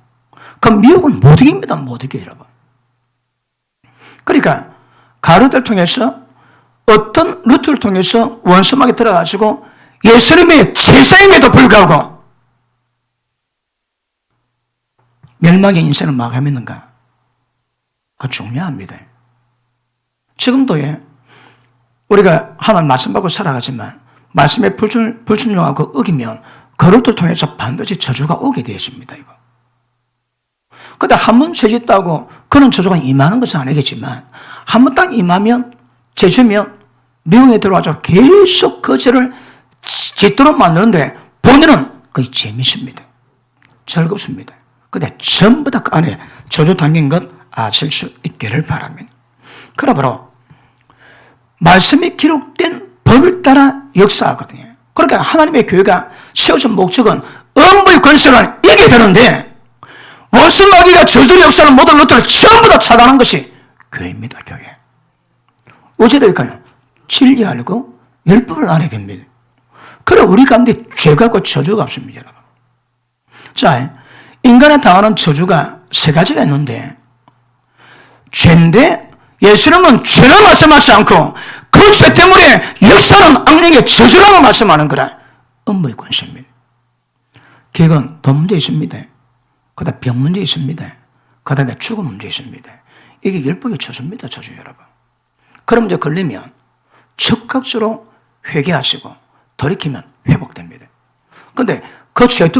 그 미혹은 못 이깁니다. 못 이겨요, 여러분. 그러니까 가룟다를 통해서 어떤 루트를 통해서 원수막에 들어가지고 예수님의 제자임에도 불구하고 멸망의 인생을 마감했는가? 그거 중요합니다. 지금도 우리가 하나님 말씀 받고 살아가지만 말씀에 불순종하고 어기면 그 루트를 통해서 반드시 저주가 오게 되어 있습니다. 이거. 근데 한 번 죄짓다고 그런 저주가 임하는 것은 아니겠지만 한 번 딱 임하면 죄주면 미혹에 들어와서 계속 그 죄를 짓도록 만드는데 본인은 그게 재밌습니다. 즐겁습니다. 근데 전부 다 그 안에 저주 담긴 것 아실 수 있기를 바랍니다. 그러므로 말씀이 기록된 법을 따라 역사하거든요. 그러니까 하나님의 교회가 세워진 목적은 음부의 권세를 이기게 되는데 원수 마귀가 저주의 역사를 모든 것들을 전부 다 차단한 것이 교회입니다. 교회. 어찌 될까요? 진리 알고 율법을 알아야 됩니다. 그래 우리 가운데 죄가 없고 저주가 없습니다. 여러분. 자, 인간에 당하는 저주가 세 가지가 있는데 죄인데 예수님은 죄를 말씀하지 않고 그 죄 때문에 역사는 악령의 저주라고 말씀하는 거라. 음부의 권세입니다. 객은 돈 문제 있습니다. 그 다음에 병 문제 있습니다. 그 다음에 죽음 문제 있습니다. 이게 율법의 저주입니다. 저주 여러분. 그럼 이제 걸리면 즉각적으로 회개하시고 돌이키면 회복됩니다. 근데 그 죄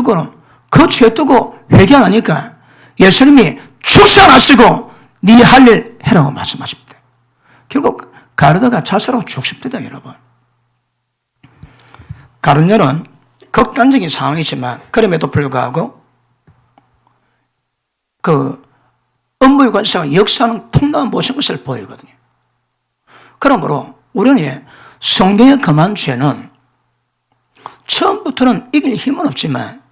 두고 회개 안 하니까 예수님이 축사하시고 네 할 일 해라고 말씀하십니다. 결국 가룟다가 자살하고 죽습니다. 여러분. 가룟녀는 극단적인 상황이지만 그럼에도 불구하고 그 음부의 권세가 역사하는 통로한 모신 것을 보이거든요. 그러므로 우리는 성경에 금한 죄는 처음부터는 이길 힘은 없지만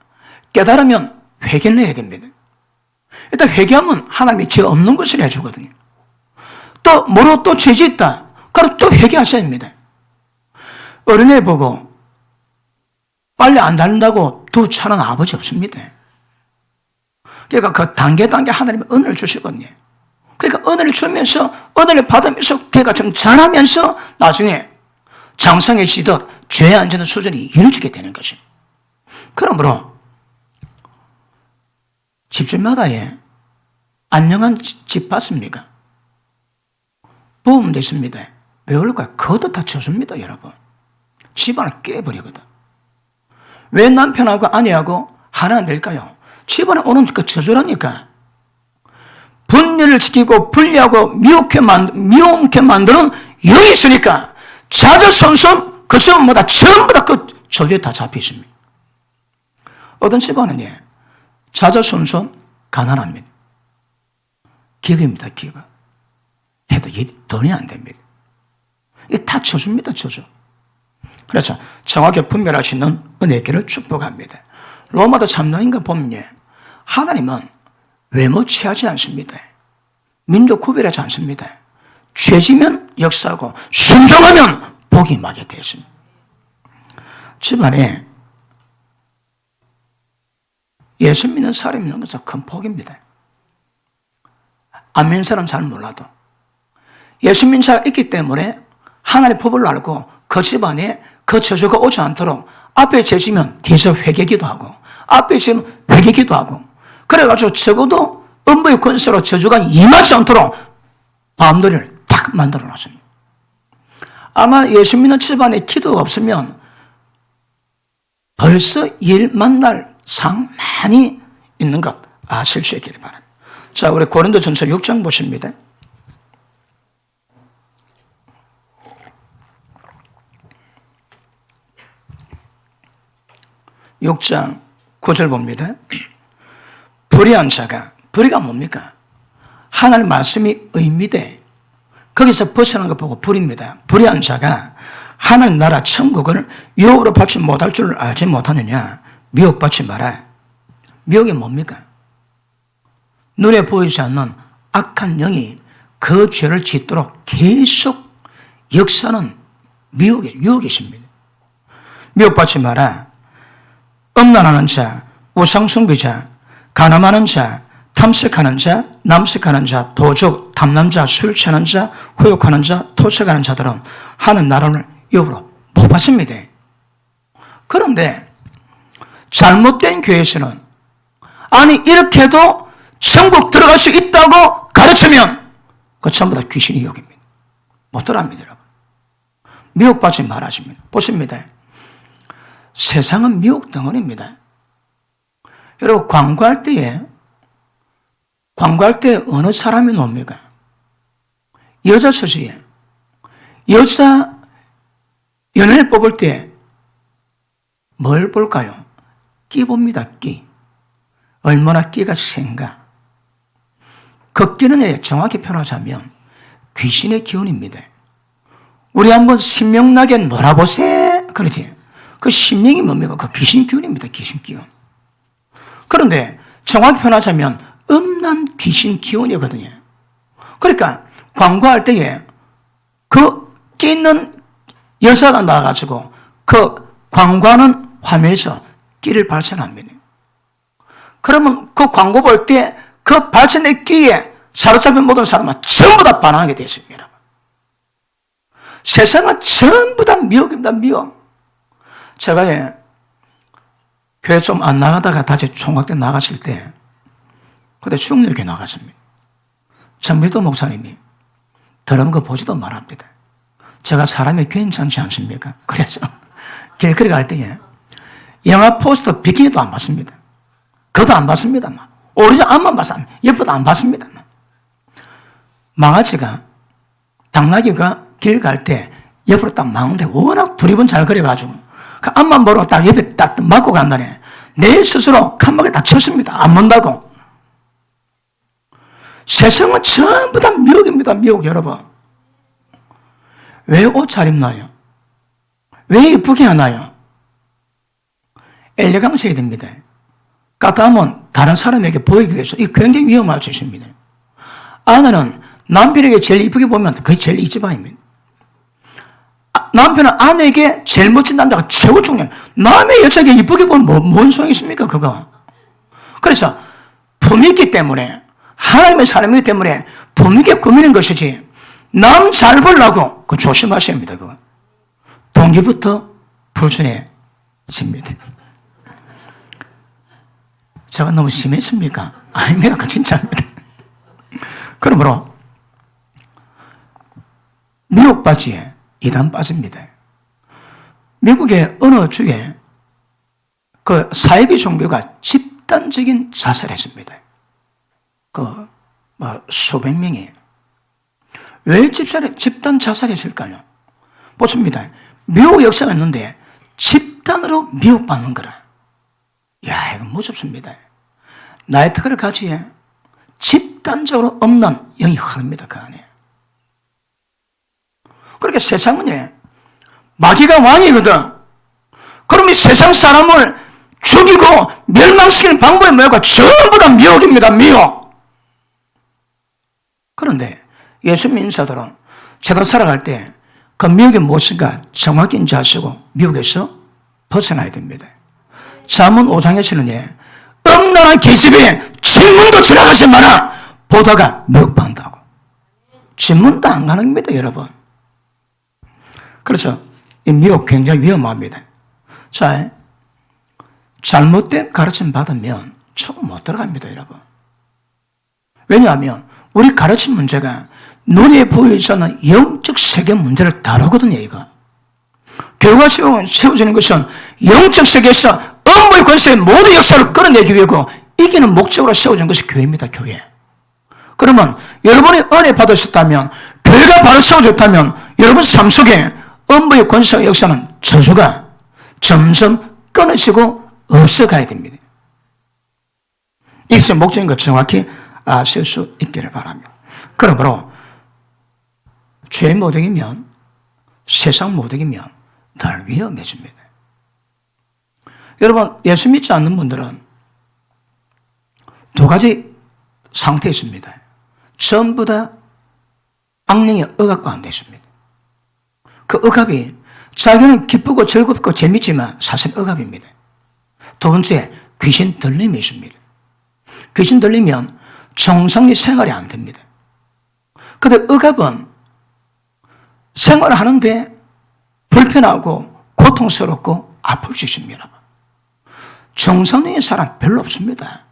깨달으면 회개를 해야 됩니다. 일단 회개하면 하나님이 죄 없는 것을 해주거든요. 또 뭐로 또 죄 짓다. 그럼 또 회개하셔야 됩니다. 어린애 보고 빨리 안 닳는다고 두 차는 아버지 없습니다. 그러니까 그 단계 하나님이 은혜를 주시거든요. 그러니까 은혜를 주면서 은혜를 받으면서 걔가 좀 잘하면서 나중에 장성해지듯 죄에 안 지는 수준이 이루어지게 되는 것입니다. 그러므로 집집마다 안녕한 집 봤습니까? 부부도 있습니다. 왜 그럴까요? 그것도 다 저주입니다, 여러분. 집안을 깨버리거든. 왜 남편하고 아내하고 하나 안 될까요? 집안에 오는 그 저주라니까. 분열을 시키고 분리하고 미혹게 만드는 영이 있으니까 자저손손 그 집안마다 전부 다 그 저주에 다 잡혀 있습니다. 어떤 집안은 자저손손 가난합니다. 기업입니다, 기업. 해도 돈이 안 됩니다. 이게 다 저주입니다, 저주. 그래서 정확히 분별할 수 있는 은혜의 길을 축복합니다. 로마서 3장인가 보면 하나님은 외모 취하지 않습니다. 민족 구별하지 않습니다. 죄지면 역사하고 순종하면 복이 임하게 되었습니다. 집안에 예수 믿는 사람이 있는 것은 큰 복입니다. 안 믿는 사람은 잘 몰라도 예수 믿는 자가 있기 때문에 하나님의 법을 알고 그 집안에 그 저주가 오지 않도록 앞에 재지면 뒤에서 회개기도 하고 앞에 재지면 회개기도 하고 그래가지고 적어도 음부의 권세로 저주가 임하지 않도록 바운더리를 딱 만들어 놨습니다. 아마 예수 믿는 집안에 기도가 없으면 벌써 일 만날 상 많이 있는 것 아실 수 있기를 바랍니다. 자, 우리 고린도전서 6장 보십니다. 6장 9절 봅니다. 불의한 자가, 불의가 뭡니까? 하나님 말씀이 의미돼. 거기서 벗어난 거 보고 불입니다. 불의한 자가 하나님 나라 천국을 유혹으로 받지 못할 줄 알지 못하느냐? 미혹받지 마라. 미혹이 뭡니까? 눈에 보이지 않는 악한 영이 그 죄를 짓도록 계속 역사는 유혹이십니다. 미혹받지 마라. 음란하는 자, 우상숭배자, 간음하는 자, 탐색하는 자, 남색하는 자, 도적, 탐남자, 술 취하는 자, 후욕하는 자, 토색하는 자들은 하는 나라를 유혹으로 못 받습니다. 그런데 잘못된 교회에서는 아니 이렇게 해도 천국 들어갈 수 있다고 가르치면 그 전부 다 귀신의 유혹입니다. 못 들어갑니다, 여러분. 미혹받지 말아십니다. 보십니다. 세상은 미혹 덩어리입니다. 여러분 광고할 때 어느 사람이 놉니까? 여자 처지에 여자 연애를 뽑을 때 뭘 볼까요? 끼 봅니다. 끼. 얼마나 끼가 센가. 그 끼는 정확히 표현하자면 귀신의 기운입니다. 우리 한번 신명나게 놀아보세 그러지. 그 신명이 뭡니까? 그 귀신 기운입니다. 귀신 기운. 그런데 정확히 표현하자면 음란 귀신 기운이거든요. 그러니까 광고할 때에 그 끼 있는 여자가 나와가지고 그 광고하는 화면에서 끼를 발산합니다. 그러면 그 광고 볼 때 그 발산된 끼에 사로잡힌 모든 사람은 전부 다 반항하게 되어 있습니다. 세상은 전부 다 미혹입니다. 미혹. 제가 교회 좀 안 나가다가 다시 총각대 나갔을 때 그때 중력에 나갔습니다. 전밀도 목사님이 더러운 거 보지도 말합니다. 제가 사람이 괜찮지 않습니까? 그래서 길거리 갈 때에 영화 포스터 비키니도 안 봤습니다. 그것도 안 봤습니다. 오리지널 앞만 봤습니다. 옆에도 안 봤습니다. 망아지가 당나귀가 길 갈 때 옆으로 딱 막는데 워낙 두리번 잘 그려가지고 그 앞만 보러 딱 옆에 딱 맞고 간다네. 내 스스로 칸막을 딱 쳤습니다. 안 본다고. 세상은 전부 다 미혹입니다. 미혹 여러분. 왜 옷 잘 입나요? 왜 이쁘게 하나요? 엘레강스해야 됩니다. 까다하면 다른 사람에게 보이기 위해서 이게 굉장히 위험할 수 있습니다. 아내는 남편에게 제일 이쁘게 보면 그게 제일 이지방입니다. 남편은 아내에게 제일 멋진 남자가 최고 중요해요. 남의 여자에게 이쁘게 보면 뭔 소용이 있습니까, 그거? 그래서 품이 있기 때문에, 하나님의 사람이기 때문에 품이 있게 꾸미는 것이지, 남 잘 보려고, 그거 조심하셔야 합니다, 그거. 동기부터 불순해집니다. 제가 너무 심했습니까? 아닙니다, 그 진짜입니다. 그러므로, 미혹받지에 이단 빠집니다. 미국의 어느 주에 그 사이비 종교가 집단적인 자살을 했습니다. 수백 명이. 왜 집단 자살했을까요? 보십니다. 미국 역사가 있는데 집단으로 미혹받는 거라. 야, 이거 무섭습니다. 나이트클럽 같이 집단적으로 없는 영이 흐릅니다, 그 안에. 그렇게 세상은 마귀가 왕이거든. 그럼 이 세상 사람을 죽이고 멸망시키는 방법이 뭐야? 전부 다 미혹입니다. 미혹. 그런데 예수 믿는 자들은 세상 살아갈 때 그 미혹이 무엇인가 정확히 인지하시고 미혹에서 벗어나야 됩니다. 잠언 5장에서는 엄란한 계집에 진문도 지나가지 마라. 보다가 미혹한다고. 진문도 안 가는 겁니다, 여러분. 그렇죠. 이 미혹 굉장히 위험합니다. 자, 잘못된 가르침 받으면 조금 못 들어갑니다, 여러분. 왜냐하면 우리 가르침 문제가 눈에 보이지 않는 영적 세계 문제를 다루거든요, 이거. 교회가 세워지는 것은 영적 세계에서 음부의 권세의 모든 역사를 끌어내기 위하고 이기는 목적으로 세워진 것이 교회입니다, 교회. 그러면 여러분이 은혜 받으셨다면, 교회가 바로 세워졌다면 여러분 삶 속에 음부의 권세의 역사는 저주가 점점 끊어지고 없어가야 됩니다. 이것의 목적인 것 정확히 아실 수 있기를 바랍니다. 그러므로 죄 모독이면, 세상 모독이면 덜 위험해집니다. 여러분, 예수 믿지 않는 분들은 두 가지 상태에 있습니다. 전부 다 악령의 억압 가운데 있습니다. 그 억압이 자기는 기쁘고 즐겁고 재밌지만 사실 억압입니다. 두 번째, 귀신 들림이 있습니다. 귀신 들리면 정상의 생활이 안 됩니다. 그런데 억압은 생활을 하는데 불편하고 고통스럽고 아플 수 있습니다. 정상적인 사람 별로 없습니다.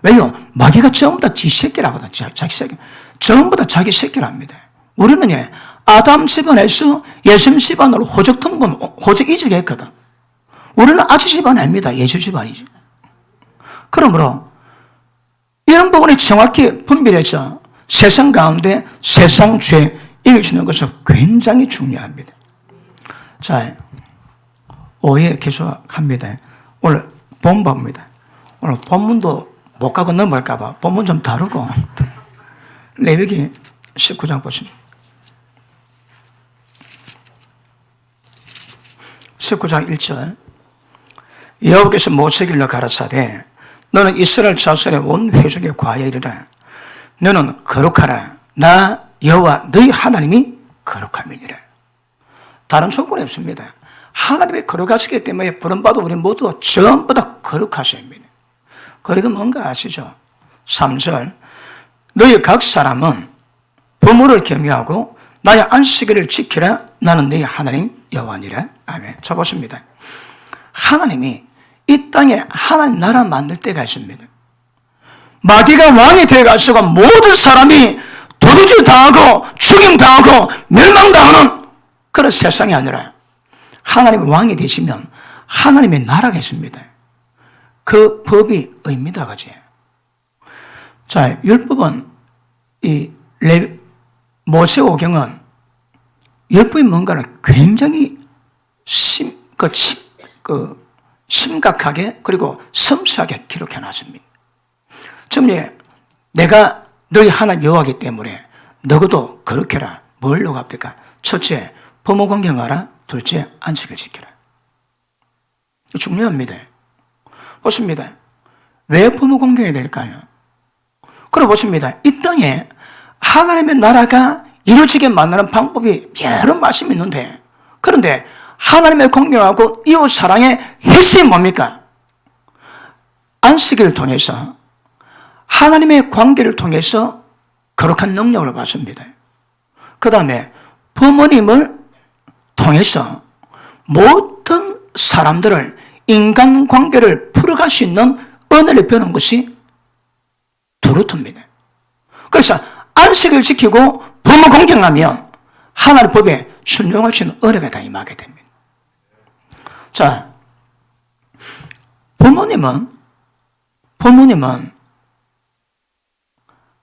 왜요? 마귀가 전부 다 지 새끼라거든. 자기 새끼. 전부 다 자기 새끼랍니다. 우리는 아담 집안에서 예수 집안으로 호적 통분, 호적 이직했거든. 우리는 아치 집안 아닙니다. 예수 집안이지. 그러므로 이런 부분이 정확히 분별해서 세상 가운데 세상 죄 이겨주는 것은 굉장히 중요합니다. 자, 오해 계속합니다. 오늘 본문입니다. 오늘 본문도 못 가고 넘어갈까봐 본문 좀 다르고 레위기 19장 보십니다. 19장 1절 여호와께서 모세에게 일러 가라사대 너는 이스라엘 자손의 온 회족에 과에 이르라 너는 거룩하라 나 여호와 너희 하나님이 거룩함이니라. 다른 조건이 없습니다. 하나님이 거룩하시기 때문에 부름받아 우리 모두 전부 다 거룩하십니다. 거룩은 뭔가 아시죠? 3절 너희 각 사람은 부모를 경외하고 나의 안식일을 지키라 나는 너희 하나님 여호와니라. 아멘. 자 보십니다. 하나님이 이 땅에 하나님 나라 만들 때가 있습니다. 마귀가 왕이 되어가지고 모든 사람이 도둑질 당하고 죽임 당하고 멸망당하는 그런 세상이 아니라 하나님이 왕이 되시면 하나님의 나라가 있습니다. 그 법이 의입니다, 그지? 자, 율법은 이 모세오경은 율법이 뭔가를 굉장히 심각하게 그리고 섬세하게 기록해 놨습니다. 즉, 내가 너희 하나님 여호와이기 때문에 너희도 그렇게 해라. 뭘 요구합니까? 첫째, 부모 공경하라. 둘째, 안식을 지켜라. 중요합니다. 보십니다. 왜 부모 공경해야 될까요? 그럼 보십니다. 이 땅에 하나님의 나라가 이루어지게 만드는 방법이 여러 말씀이 있는데, 그런데 하나님의 공경하고 이웃 사랑의 핵심이 뭡니까? 안식일을 통해서 하나님의 관계를 통해서 거룩한 능력을 받습니다. 그 다음에 부모님을 통해서 모든 사람들을 인간관계를 풀어갈 수 있는 은혜를 배우는 것이 두루트입니다. 그래서 안식을 지키고 부모 공경하면 하나님의 법에 순종할 수 있는 은혜가 다 임하게 됩니다. 자, 부모님은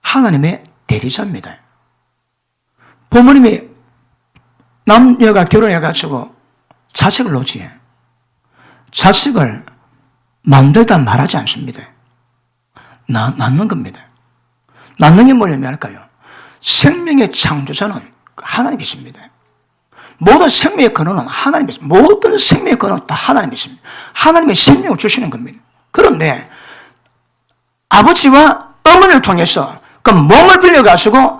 하나님의 대리자입니다. 부모님이 남녀가 결혼해가지고 자식을 놓지 자식을 만들다 말하지 않습니다. 낳는 겁니다. 낳는 게 뭐냐면 할까요? 생명의 창조자는 하나님이십니다. 모든 생명의 근원은 하나님이십니다. 모든 생명의 근원은 다 하나님이십니다. 하나님의 생명을 주시는 겁니다. 그런데 아버지와 어머니를 통해서 그 몸을 빌려가지고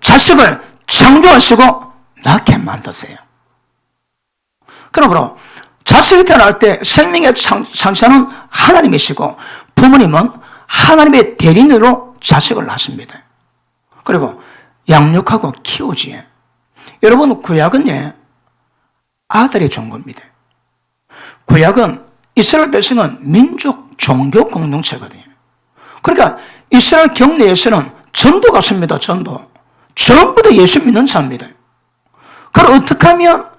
자식을 창조하시고 낳게 만드세요. 그러므로 자식이 태어날 때 생명의 창자는 하나님이시고 부모님은 하나님의 대리인으로 자식을 낳습니다. 그리고 양육하고 키우지. 여러분, 구약은 아들이 좋은 겁니다. 구약은 이스라엘 백성은 민족 종교 공동체거든요. 그러니까 이스라엘 경내에서는 전도가 없습니다. 전도. 전부 다 예수 믿는 자입니다. 그럼 어떻게 하면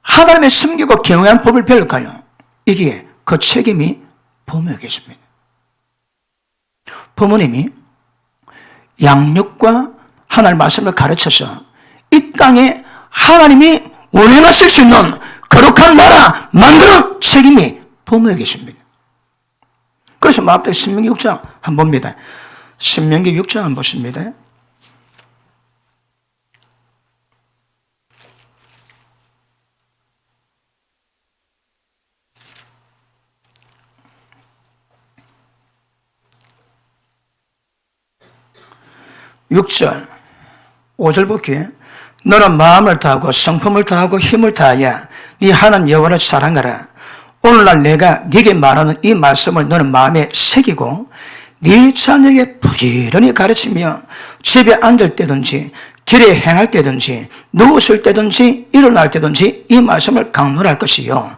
하나님의 섬기고 경외한 법을 배울까요? 이게 그 책임이 부모에게 있습니다. 부모님이 양육과 하나님의 말씀을 가르쳐서 이 땅에 하나님이 운행하실 수 있는 거룩한 나라 만드는 책임이 부모에게 있습니다. 그래서 마음대로 신명기 6장 한번 봅니다. 신명기 6장 한번 보십니다. (6절) 5절 볼게요. 너는 마음을 다하고 성품을 다하고 힘을 다하여 네 하나님 여호와를 사랑하라. 오늘날 내가 네게 말하는 이 말씀을 너는 마음에 새기고 네 자녀에게 부지런히 가르치며 집에 앉을 때든지 길에 행할 때든지 누웠을 때든지 일어날 때든지 이 말씀을 강론할 것이요.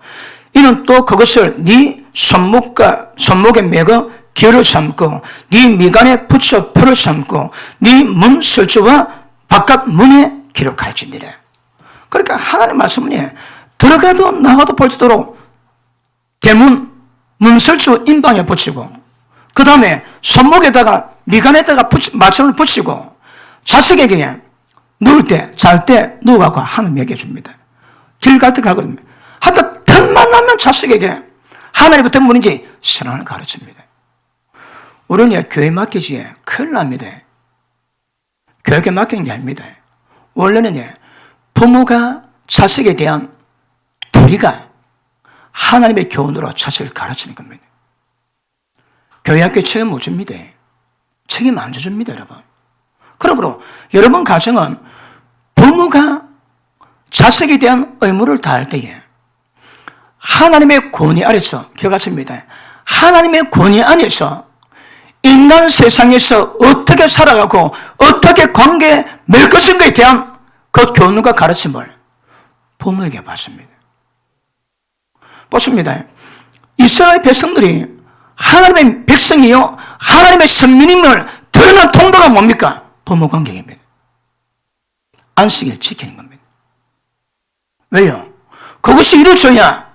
이는 또 그것을 네 손목에 매고 귀를 삼고 네 미간에 붙여 표를 삼고 네 문 설주와 바깥 문에 기록할지니라. 그러니까 하나님 말씀은 들어가도 나가도 볼 수 있도록 대문 문설주 인방에 붙이고 그 다음에 손목에다가 미간에다가 마침을 붙이고 자식에게 누울 때 잘 때 누워갖고 하나님 얘기해 줍니다. 길 갈 때 가거든요. 하여튼 틈만 나면 자식에게 하나님부터 문인지 신앙을 가르칩니다. 우리는 교회 맡기지 큰일 납니다. 교육에 맡기는 게 아닙니다. 원래는 부모가 자식에 대한 도리가 하나님의 교훈으로 자식을 가르치는 겁니다. 교회 학교에 책임 못 줍니다. 책임 안 져줍니다, 여러분. 그러므로 여러분 가정은 부모가 자식에 대한 의무를 다할 때에 하나님의 권위 아래서 기억하십니다. 하나님의 권위 안에서 인간 세상에서 어떻게 살아가고 어떻게 관계에 맺을 것인가에 대한 그 교훈과 가르침을 부모에게 받습니다. 보십니다. 이스라엘 백성들이 하나님의 백성이요 하나님의 선민임을 드러난 통로가 뭡니까? 부모 관계입니다. 안식일 지키는 겁니다. 왜요? 그것이 이루어져야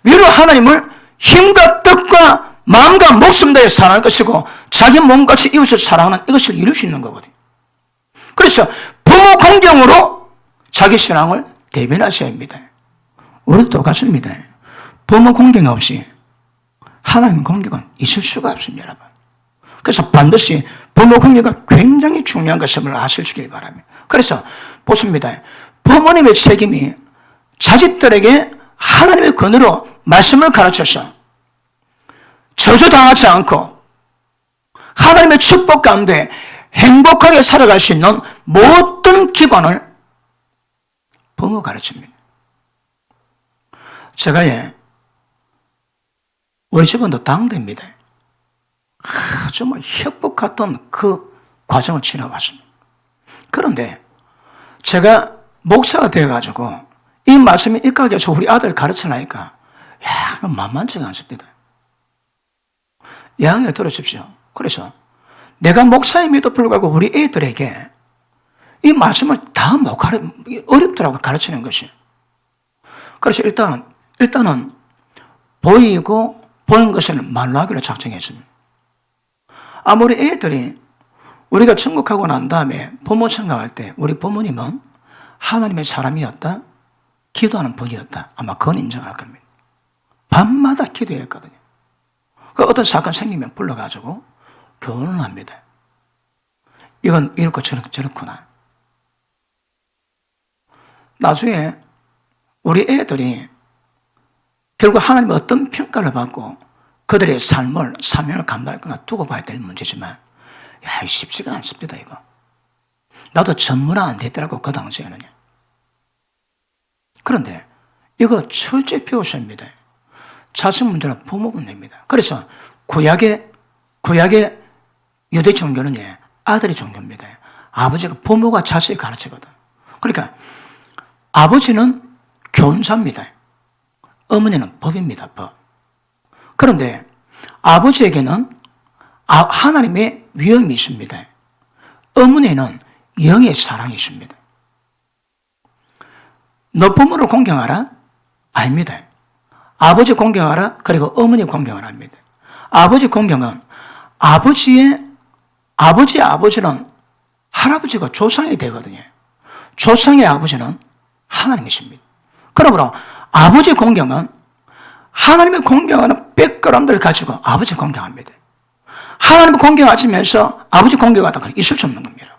위로 하나님을 힘과 뜻과 마음과 목숨 다해 사랑할 것이고 자기 몸같이 이웃을 사랑하는 이것을 이룰 수 있는 거거든요. 그래서 부모 공경으로 자기 신앙을 대변하셔야 합니다. 우리도 똑같습니다. 부모 공경 없이 하나님 공경은 있을 수가 없습니다, 여러분. 그래서 반드시 부모 공경이 굉장히 중요한 것임을 아실 주길 바랍니다. 그래서 보십니다. 부모님의 책임이 자식들에게 하나님의 권위로 말씀을 가르쳐서 저주당하지 않고 하나님의 축복 가운데 행복하게 살아갈 수 있는 모든 기반을 부모가 가르칩니다. 제가 우리 집은 또 당대입니다. 정말 협복 같은 그 과정을 지나왔습니다. 그런데 제가 목사가 되어가지고 이 말씀이 입각해서 우리 아들 가르치려니까 만만치가 않습니다. 양해 들으십시오. 그래서 내가 목사임에도 불구하고 우리 애들에게 이 말씀을 다 못 어렵더라고 가르치는 것이. 그래서 일단은 보이는 것을 말로 하기로 작정했습니다. 아무리 애들이 우리가 천국하고 난 다음에 부모 생각할 때 우리 부모님은 하나님의 사람이었다, 기도하는 분이었다. 아마 그건 인정할 겁니다. 밤마다 기도했거든요. 그 어떤 사건 생기면 불러가지고 교훈을 합니다. 이건 이렇고 저렇구나. 나중에 우리 애들이 결국 하나님의 어떤 평가를 받고 그들의 삶을, 사명을 감당하거나 두고 봐야 될 문제지만, 쉽지가 않습니다, 이거. 나도 전문화 안 됐더라고, 그 당시에는요. 그런데 이거 철저히 배우셔야 합니다. 자식 문제는 부모 문제입니다. 그래서 구약의 유대 종교는 아들의 종교입니다. 아버지가 부모가 자식을 가르치거든. 그러니까 아버지는 교훈자입니다. 어머니는 법입니다. 법. 그런데 아버지에게는 하나님의 위엄이 있습니다. 어머니는 영의 사랑이 있습니다. 너 부모를 공경하라? 아닙니다. 아버지 공경하라? 그리고 어머니 공경하라 합니다. 아버지 공경은 아버지의 아버지는 할아버지가 조상이 되거든요. 조상의 아버지는 하나님이십니다. 그러므로 아버지 공경은 하나님의 공경하는 백그라운드를 가지고 아버지 공경합니다. 하나님을 공경하시면서 아버지 공경하다가 있을 수 없는 겁니다.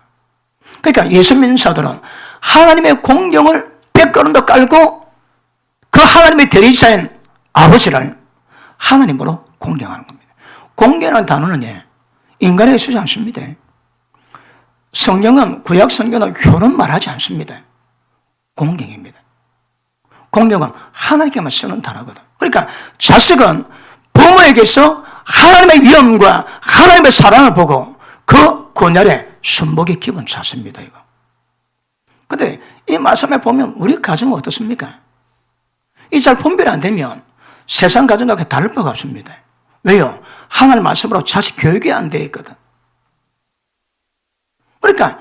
그러니까 예수 믿는 자들은 하나님의 공경을 백그라운드 깔고 그 하나님의 대리자인 아버지를 하나님으로 공경하는 겁니다. 공경이라는 단어는 인간에게 쓰지 않습니다. 성경은 구약 성경은 효는 말하지 않습니다. 공경입니다. 공경은 하나님께만 쓰는 단어거든. 그러니까 자식은 부모에게서 하나님의 위엄과 하나님의 사랑을 보고 그 그날에 순복의 기분 찾습니다. 이거. 근데 이 말씀에 보면 우리 가정은 어떻습니까? 이 잘 분별이 안 되면 세상 가정과 다를 바가 없습니다. 왜요? 하나님 말씀으로 자식 교육이 안 되어 있거든. 그러니까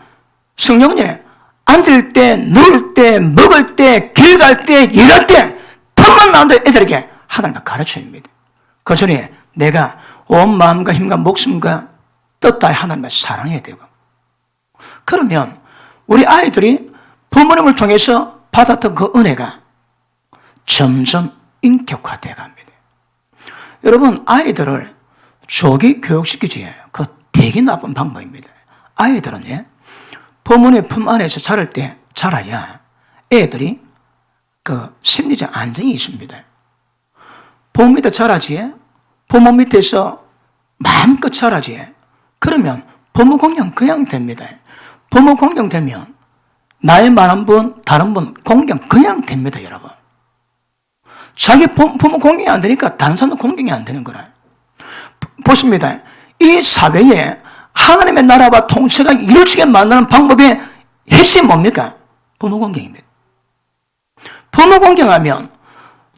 성령은 앉을 때, 누울 때, 먹을 때, 길 갈 때, 일할 때 틈만 나는데 애들에게 하나님을 가르쳐야 합니다. 그 전에 내가 온 마음과 힘과 목숨과 뜻 다해 하나님을 사랑해야 되고, 그러면 우리 아이들이 부모님을 통해서 받았던 그 은혜가 점점 인격화되어 갑니다. 여러분, 아이들을 조기 교육시키지 그 되게 나쁜 방법입니다. 아이들은 부모님 품 안에서 자라야 애들이 그 심리적 안정이 있습니다. 부모 밑에 자라지, 부모 밑에서 마음껏 자라지, 그러면 부모 공경 그냥 됩니다. 부모 공경 되면 나의 말 한 번, 다른 분 공경 그냥 됩니다, 여러분. 자기 부모 공경이 안 되니까 다른 사람도 공경이 안 되는 거라. 보십니다. 이 사회에 하나님의 나라와 통치가 이루어지게 만드는 방법의 핵심이 뭡니까? 부모 공경입니다. 부모 공경하면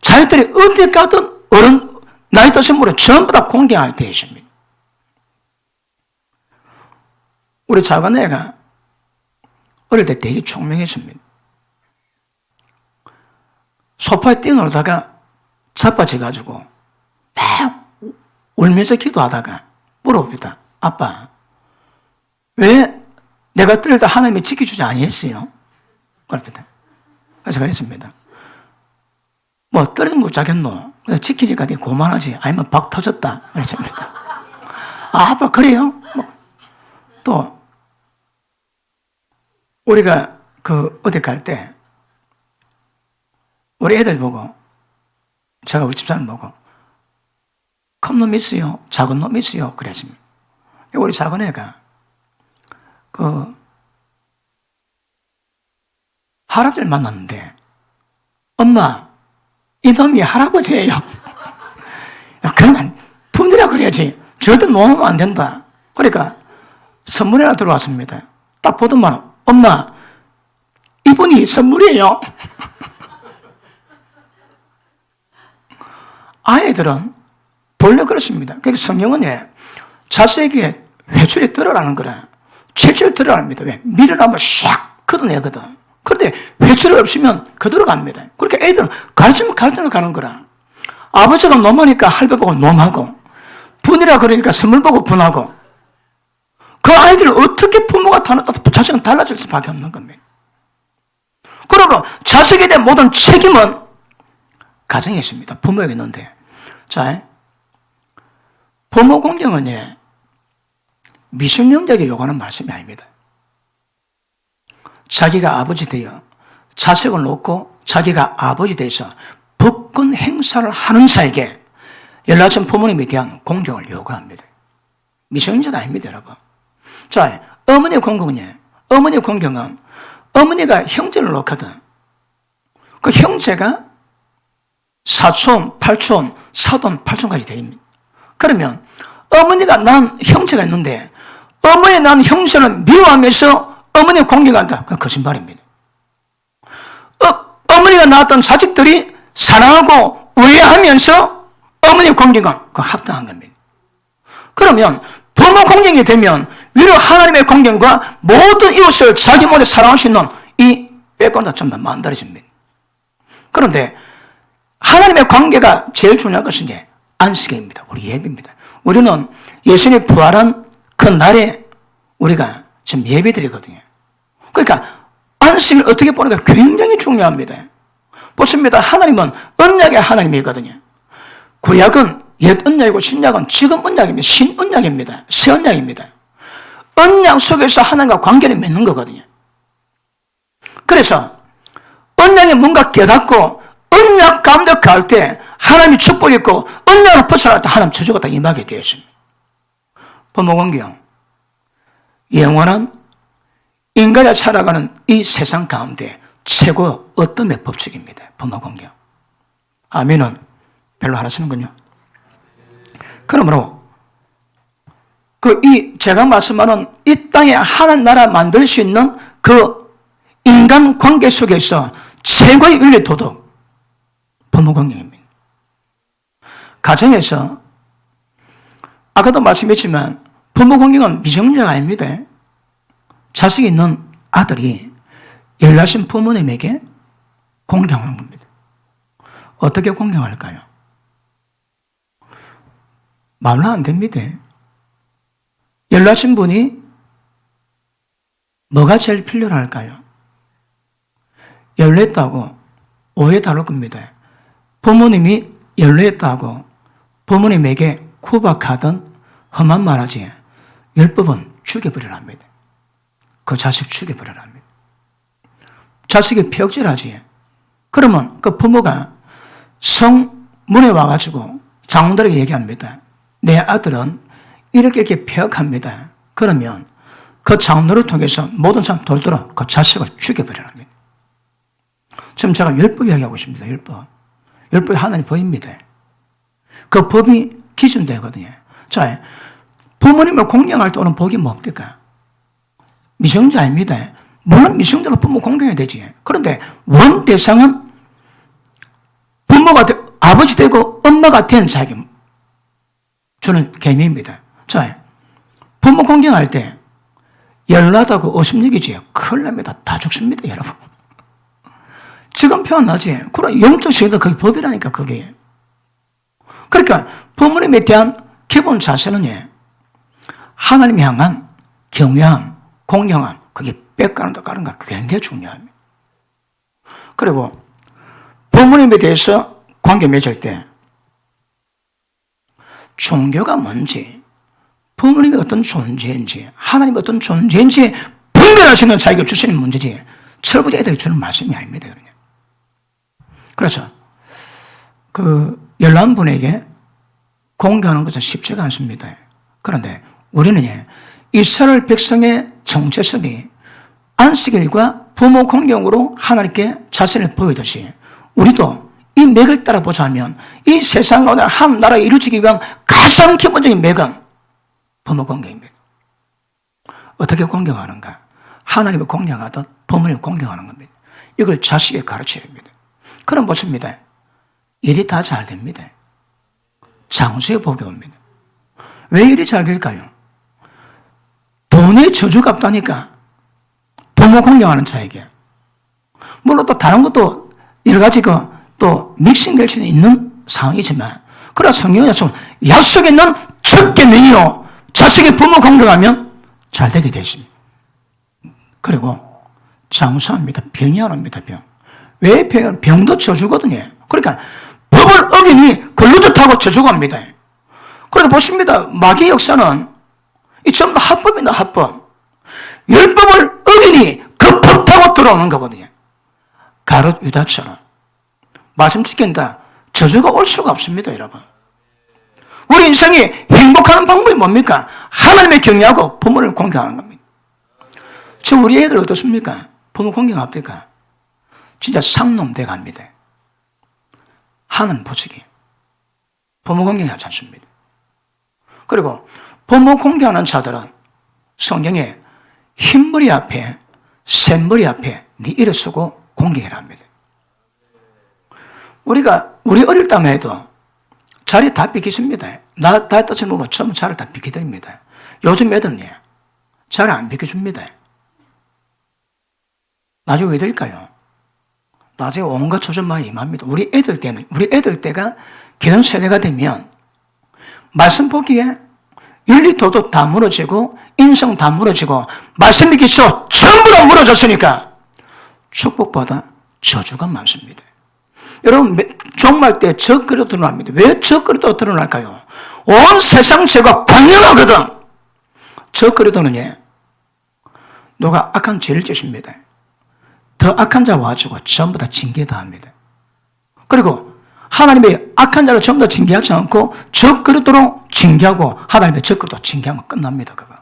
자기들이 어디 가든 어른, 나이 드신 분은 전부 다 공경하게 되어 있습니다. 우리 작은 애가 어릴 때 되게 총명했습니다. 소파에 뛰어놀다가 자빠져가지고 막 울면서 기도하다가 물어봅니다. 아빠, 왜 내가 떨다 하나님이 지켜주지 아니했어요? 그럽니다. 그래서 그랬습니다. 뭐 떨어진 거 자겠노? 지키니까 네 고만하지. 아니면 박 터졌다. 그랬습니다. 아, 아빠 그래요? 또 우리가 어디 갈 때 우리 애들 보고, 제가 우리 집사람 보고 큰 놈 있어요? 작은 놈 있어요? 그랬습니다. 우리 작은 애가 할아버지를 만났는데, 엄마, 이 놈이 할아버지예요. 그러면 분들이라 그래야지. 절대 놓으면 안 된다. 그러니까 선물이 하나 들어왔습니다. 딱 보더만, 엄마, 이분이 선물이에요. 아이들은 본래 그렇습니다. 그러니까 성경은 자식에게 회초리 들어라는 거라. 채초리 들어랍니다. 왜? 밀어나면 샥 걷어내거든. 그런데 회초리 없으면 그대로 갑니다. 그렇게 애들은 가르치면 가는 거라. 아버지가 놈하니까 할배 보고 놈하고, 분이라 그러니까 선물 보고 분하고, 그 아이들을 어떻게 부모가 자식은 달라질 수밖에 없는 겁니다. 그러므로 자식에 대한 모든 책임은 가정에 있습니다. 부모에게 있는데. 자, 부모 공경은 미성년자에게 요구하는 말씀이 아닙니다. 자기가 아버지 되어 자식을 놓고 자기가 아버지 돼서 법권 행사를 하는 자에게 연락처 부모님에 대한 공경을 요구합니다. 미성년자가 아닙니다, 여러분. 자, 어머니의 공경은 어머니가 형제를 놓거든. 그 형제가 4촌, 8촌, 사돈, 8촌까지 됩니다. 그러면 어머니가 낳은 형제가 있는데 어머니 낳은 형제는 미워하면서 어머니를 공경한다. 그건 거짓말입니다. 어머니가 낳았던 자식들이 사랑하고 우애하면서 어머니를 공경한 그건 합당한 겁니다. 그러면 부모 공경이 되면 위로 하나님의 공경과 모든 이웃을 자기 몸에 사랑할 수 있는 이 백관도 전부 만들어집니다. 그런데 하나님의 관계가 제일 중요한 것은 이제 안식일입니다. 우리 예배입니다. 우리는 예수님이 부활한 그 날에 우리가 지금 예배 드리거든요. 그러니까 안식일 어떻게 보는가 굉장히 중요합니다. 보십니다. 하나님은 언약의 하나님이거든요. 구약은 옛 언약이고 신약은 지금 언약입니다. 신 언약입니다. 새 언약입니다. 언약 속에서 하나님과 관계를 맺는 거거든요. 그래서 언약이 뭔가 깨닫고 언약 가운데 갈 때 하나님이 축복이 있고 언약을 벗어날 때 하나님 저주가 다 임하게 되어 있습니다. 부모공경, 영원한 인간이 살아가는 이 세상 가운데 최고 어떤 법칙입니다. 부모공경. 아멘은 별로 안 하시는군요. 그러므로 제가 말씀하는 이 땅에 하나님 나라 만들 수 있는 그 인간 관계 속에서 최고의 윤리 도덕, 부모공경입니다. 가정에서 아까도 말씀했지만 부모공경은 미성년자가 아닙니다. 자식이 있는 아들이 연락신 부모님에게 공경하는 겁니다. 어떻게 공경할까요? 말로 안 됩니다. 연락신 분이 뭐가 제일 필요로 할까요? 연락했다고 오해 다룰 겁니다. 부모님이 연락했다고 부모님에게 구박하든 험한 말하지 율법은 죽여버리라 합니다. 그 자식 죽여버리라 합니다. 자식이 폐역질하지. 그러면 그 부모가 성문에 와가지고 장로들에게 얘기합니다. 내 아들은 이렇게 폐역합니다. 그러면 그 장로를 통해서 모든 사람 돌돌아 그 자식을 죽여버리라 합니다. 지금 제가 율법 이야기하고 있습니다. 율법. 율법이 하나님 법입니다. 그 법이 기준되거든요. 자, 부모님을 공경할 때 오는 복이 뭡니까? 미성자입니다. 물론 미성자도 부모 공경해야 되지. 그런데 원 대상은 부모가 아버지 되고 엄마가 된 자에게 주는 개념입니다. 자, 부모 공경할 때 열나다고 어심력이지 큰일 납니다. 다 죽습니다, 여러분. 지금 표현하지. 그런 영적 세계도 그게 법이라니까, 그게. 그러니까 부모님에 대한 기본 자세는 하나님 향한 경외함, 공경함, 그게 빽가는다 까는가 굉장히 중요합니다. 그리고 부모님에 대해서 관계 맺을 때 종교가 뭔지, 부모님이 어떤 존재인지, 하나님이 어떤 존재인지 분별할 수 있는 자기가 주시는 문제지 철부지 애들이 주는 말씀이 아닙니다. 그래서 연락한 분에게 공경하는 것은 쉽지가 않습니다. 그런데 우리는 이스라엘 백성의 정체성이 안식일과 부모 공경으로 하나님께 자신을 보이듯이 우리도 이 맥을 따라 보자면 이 세상 가운데 한 나라가 이루어지기 위한 가장 기본적인 맥은 부모 공경입니다. 어떻게 공경하는가? 하나님을 공경하듯 부모님을 공경하는 겁니다. 이걸 자식에게 가르쳐야 합니다. 그럼 보십니다. 일이 다 잘 됩니다. 장수의 복이 옵니다. 왜 일이 잘 될까요? 돈의 저주가 없다니까. 부모 공경하는 자에게. 물론 또 다른 것도 여러 가지 또 믹싱될 수는 있는 상황이지만, 그러나 성경의 약속에 있는 첫 계명이요, 자식의 부모 공경하면 잘 되게 되십니다. 그리고 장수합니다. 병이 안 옵니다. 병. 왜 병은? 병도 저주거든요. 그러니까 법을 어기니 걸로도 타고 저주가 옵니다. 그러니까 보십니다. 마귀의 역사는 이 전부 합법입니다. 합법. 율법을 어기니 그 법 타고 들어오는 거거든요. 가롯 유다처럼 말씀 지킨다. 저주가 올 수가 없습니다, 여러분. 우리 인생이 행복하는 방법이 뭡니까? 하나님의 경외하고 부모를 공경하는 겁니다. 지금 우리 애들 어떻습니까? 부모 공경합니까? 진짜 상놈 돼 갑니다. 하는 보직이 부모 공경하지 않습니다. 그리고 부모 공경하는 자들은 성경에 흰머리 앞에 샘머리 앞에 네 이를 쓰고 공경해라 합니다. 우리 어릴 때만 해도 자리 다 비키십니다. 나 따뜻한 놈으로 전부 자리 다 비키드립니다. 요즘 애들은 자리 안 비켜줍니다. 나중에 왜 될까요? 나중에 온갖 조전만 임합니다. 우리 애들 때가 기성 세대가 되면 말씀 보기에 윤리 도덕 다 무너지고 인성 다 무너지고 말씀이 기초 전부 다 무너졌으니까 축복보다 저주가 많습니다. 여러분 종말 때 적그리도 드러납니다. 왜 적그리도 드러날까요? 온 세상 죄가 분명하거든. 적그리도는 누가 악한 죄를 짓습니다. 더 악한 자 와가지고 전부 다 징계다 합니다. 그리고 하나님이 악한 자를 전부 다 징계하지 않고 적그리도로 징계하고 하나님의 적그리도 징계하면 끝납니다. 그거.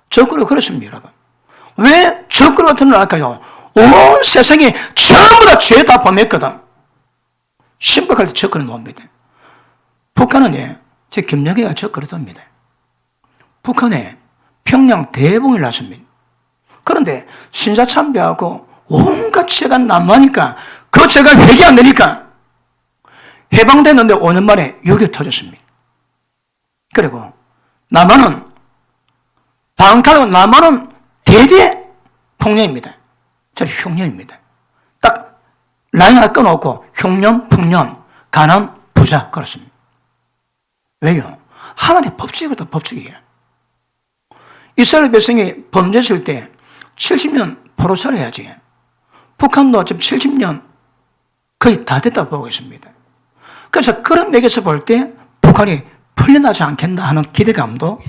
적그리도 그렇습니다. 여러분. 왜 적그리도가 드러날까요? 온 세상이 전부 다 죄 다 범했거든. 심각할 때 적그리도 옵니다. 북한은 제 김여기가 적그리도입니다. 북한에 평양 대봉이 났습니다. 그런데 신사 참배하고 온갖 죄가 난무하니까 그 죄가 회개 안 되니까 해방됐는데 5년 만에 욕이 터졌습니다. 그리고 남한은 대대 폭력입니다. 저는 흉년입니다. 딱 라인 하나 끊어놓고 흉년, 풍년, 가난, 부자 그렇습니다. 왜요? 하나님의 법칙이거든, 법칙이에요. 이스라엘 백성이 범죄했을 때 70년 포로살이 해야지. 북한도 지금 70년 거의 다 됐다고 보고 있습니다. 그래서 그런 맥에서 볼 때 북한이 풀려나지 않겠나 하는 기대감도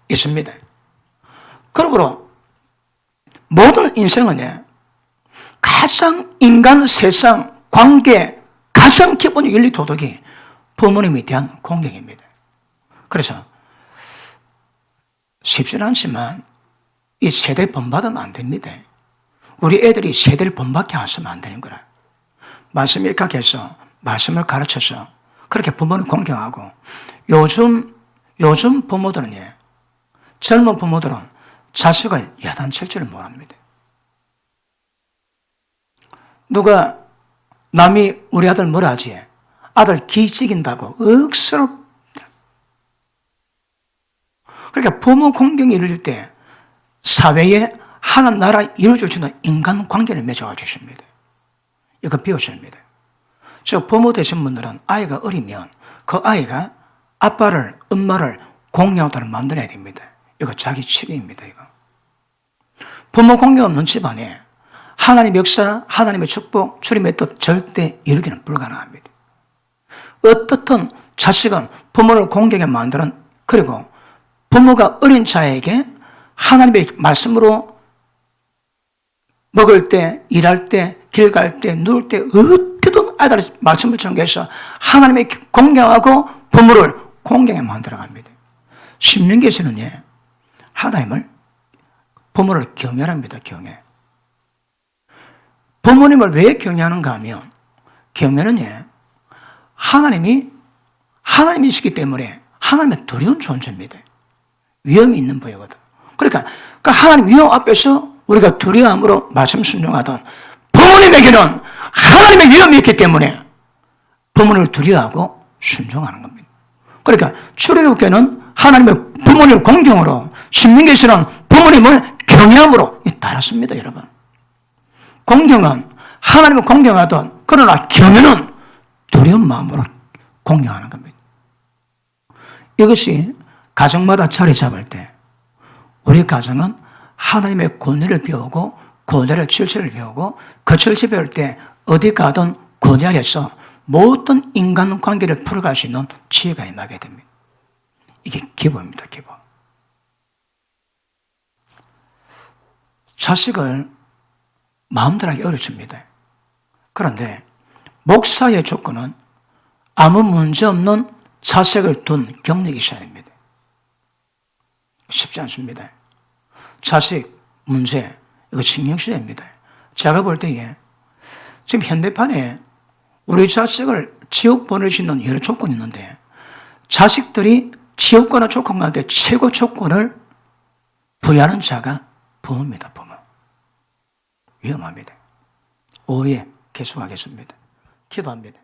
있습니다. 그러므로 모든 인생은 가장 인간 세상 관계 가장 기본 윤리 도덕이 부모님에 대한 공경입니다. 그래서 쉽지는 않지만 이 세대 본받으면 안 됩니다. 우리 애들이 세대를 본받게 하시면 안 되는 거라. 말씀 일각해서 말씀을 가르쳐서 그렇게 부모를 공경하고 요즘 부모들은 젊은 부모들은 자식을 야단칠 줄을 모릅니다. 누가 남이 우리 아들 뭐라 하지? 아들 기찍인다고 억수로. 그러니까 부모 공경이 이룰 때 사회에 하나님 나라 이루어질 수 있는 인간 관계를 맺어가 주십니다. 이거 배우셔야 합니다. 저 부모 되신 분들은 아이가 어리면 그 아이가 아빠를, 엄마를 공경하도록 만들어야 됩니다. 이거 자기 치료입니다, 이거. 부모 공경 없는 집안에 하나님의 역사, 하나님의 축복, 주님의 뜻 절대 이루기는 불가능합니다. 어떻든 자식은 부모를 공경하게 만드는, 그리고 부모가 어린 자에게 하나님의 말씀으로 먹을 때, 일할 때, 길 갈 때, 누울 때 어떻게든 아이들의 말씀을 전개해서 하나님의 공경하고 부모를 공경에 만들어 갑니다. 신명기에서는 하나님을, 부모를 경외합니다. 경외. 부모님을 왜 경외하는가 하면 경외는 하나님이시기 때문에 하나님의 두려운 존재입니다. 위험이 있는 부여거든. 그러니까 하나님 위험 앞에서 우리가 두려움으로 말씀 순종하던 부모님에게는 하나님의 위험이 있기 때문에 부모님을 두려워하고 순종하는 겁니다. 그러니까 출애굽기는 하나님의 부모님을 공경으로, 신명기에서는 부모님을 경외함으로 달았습니다, 여러분. 공경은 하나님을 공경하던, 그러나 경외는 두려운 마음으로 공경하는 겁니다. 이것이 가정마다 자리 잡을 때 우리 가정은 하나님의 권위를 배우고 고대의 질서를 배우고 그 질서 배울 때 어디 가든 고대 안에서 모든 인간관계를 풀어갈 수 있는 지혜가 임하게 됩니다. 이게 기본입니다. 기본. 자식을 마음대로 하기 어렵습니다. 그런데 목사의 조건은 아무 문제 없는 자식을 둔 경력이 있어야 됩니다. 쉽지 않습니다. 자식 문제, 이거 신경 써야 됩니다. 제가 볼 때에 지금 현대판에 우리 자식을 지옥 보낼 수 있는 여러 조건이 있는데 자식들이 지옥 가는 조건 가운데 최고 조건을 부여하는 자가 부모입니다. 부모. 위험합니다. 오해 계속하겠습니다. 기도합니다.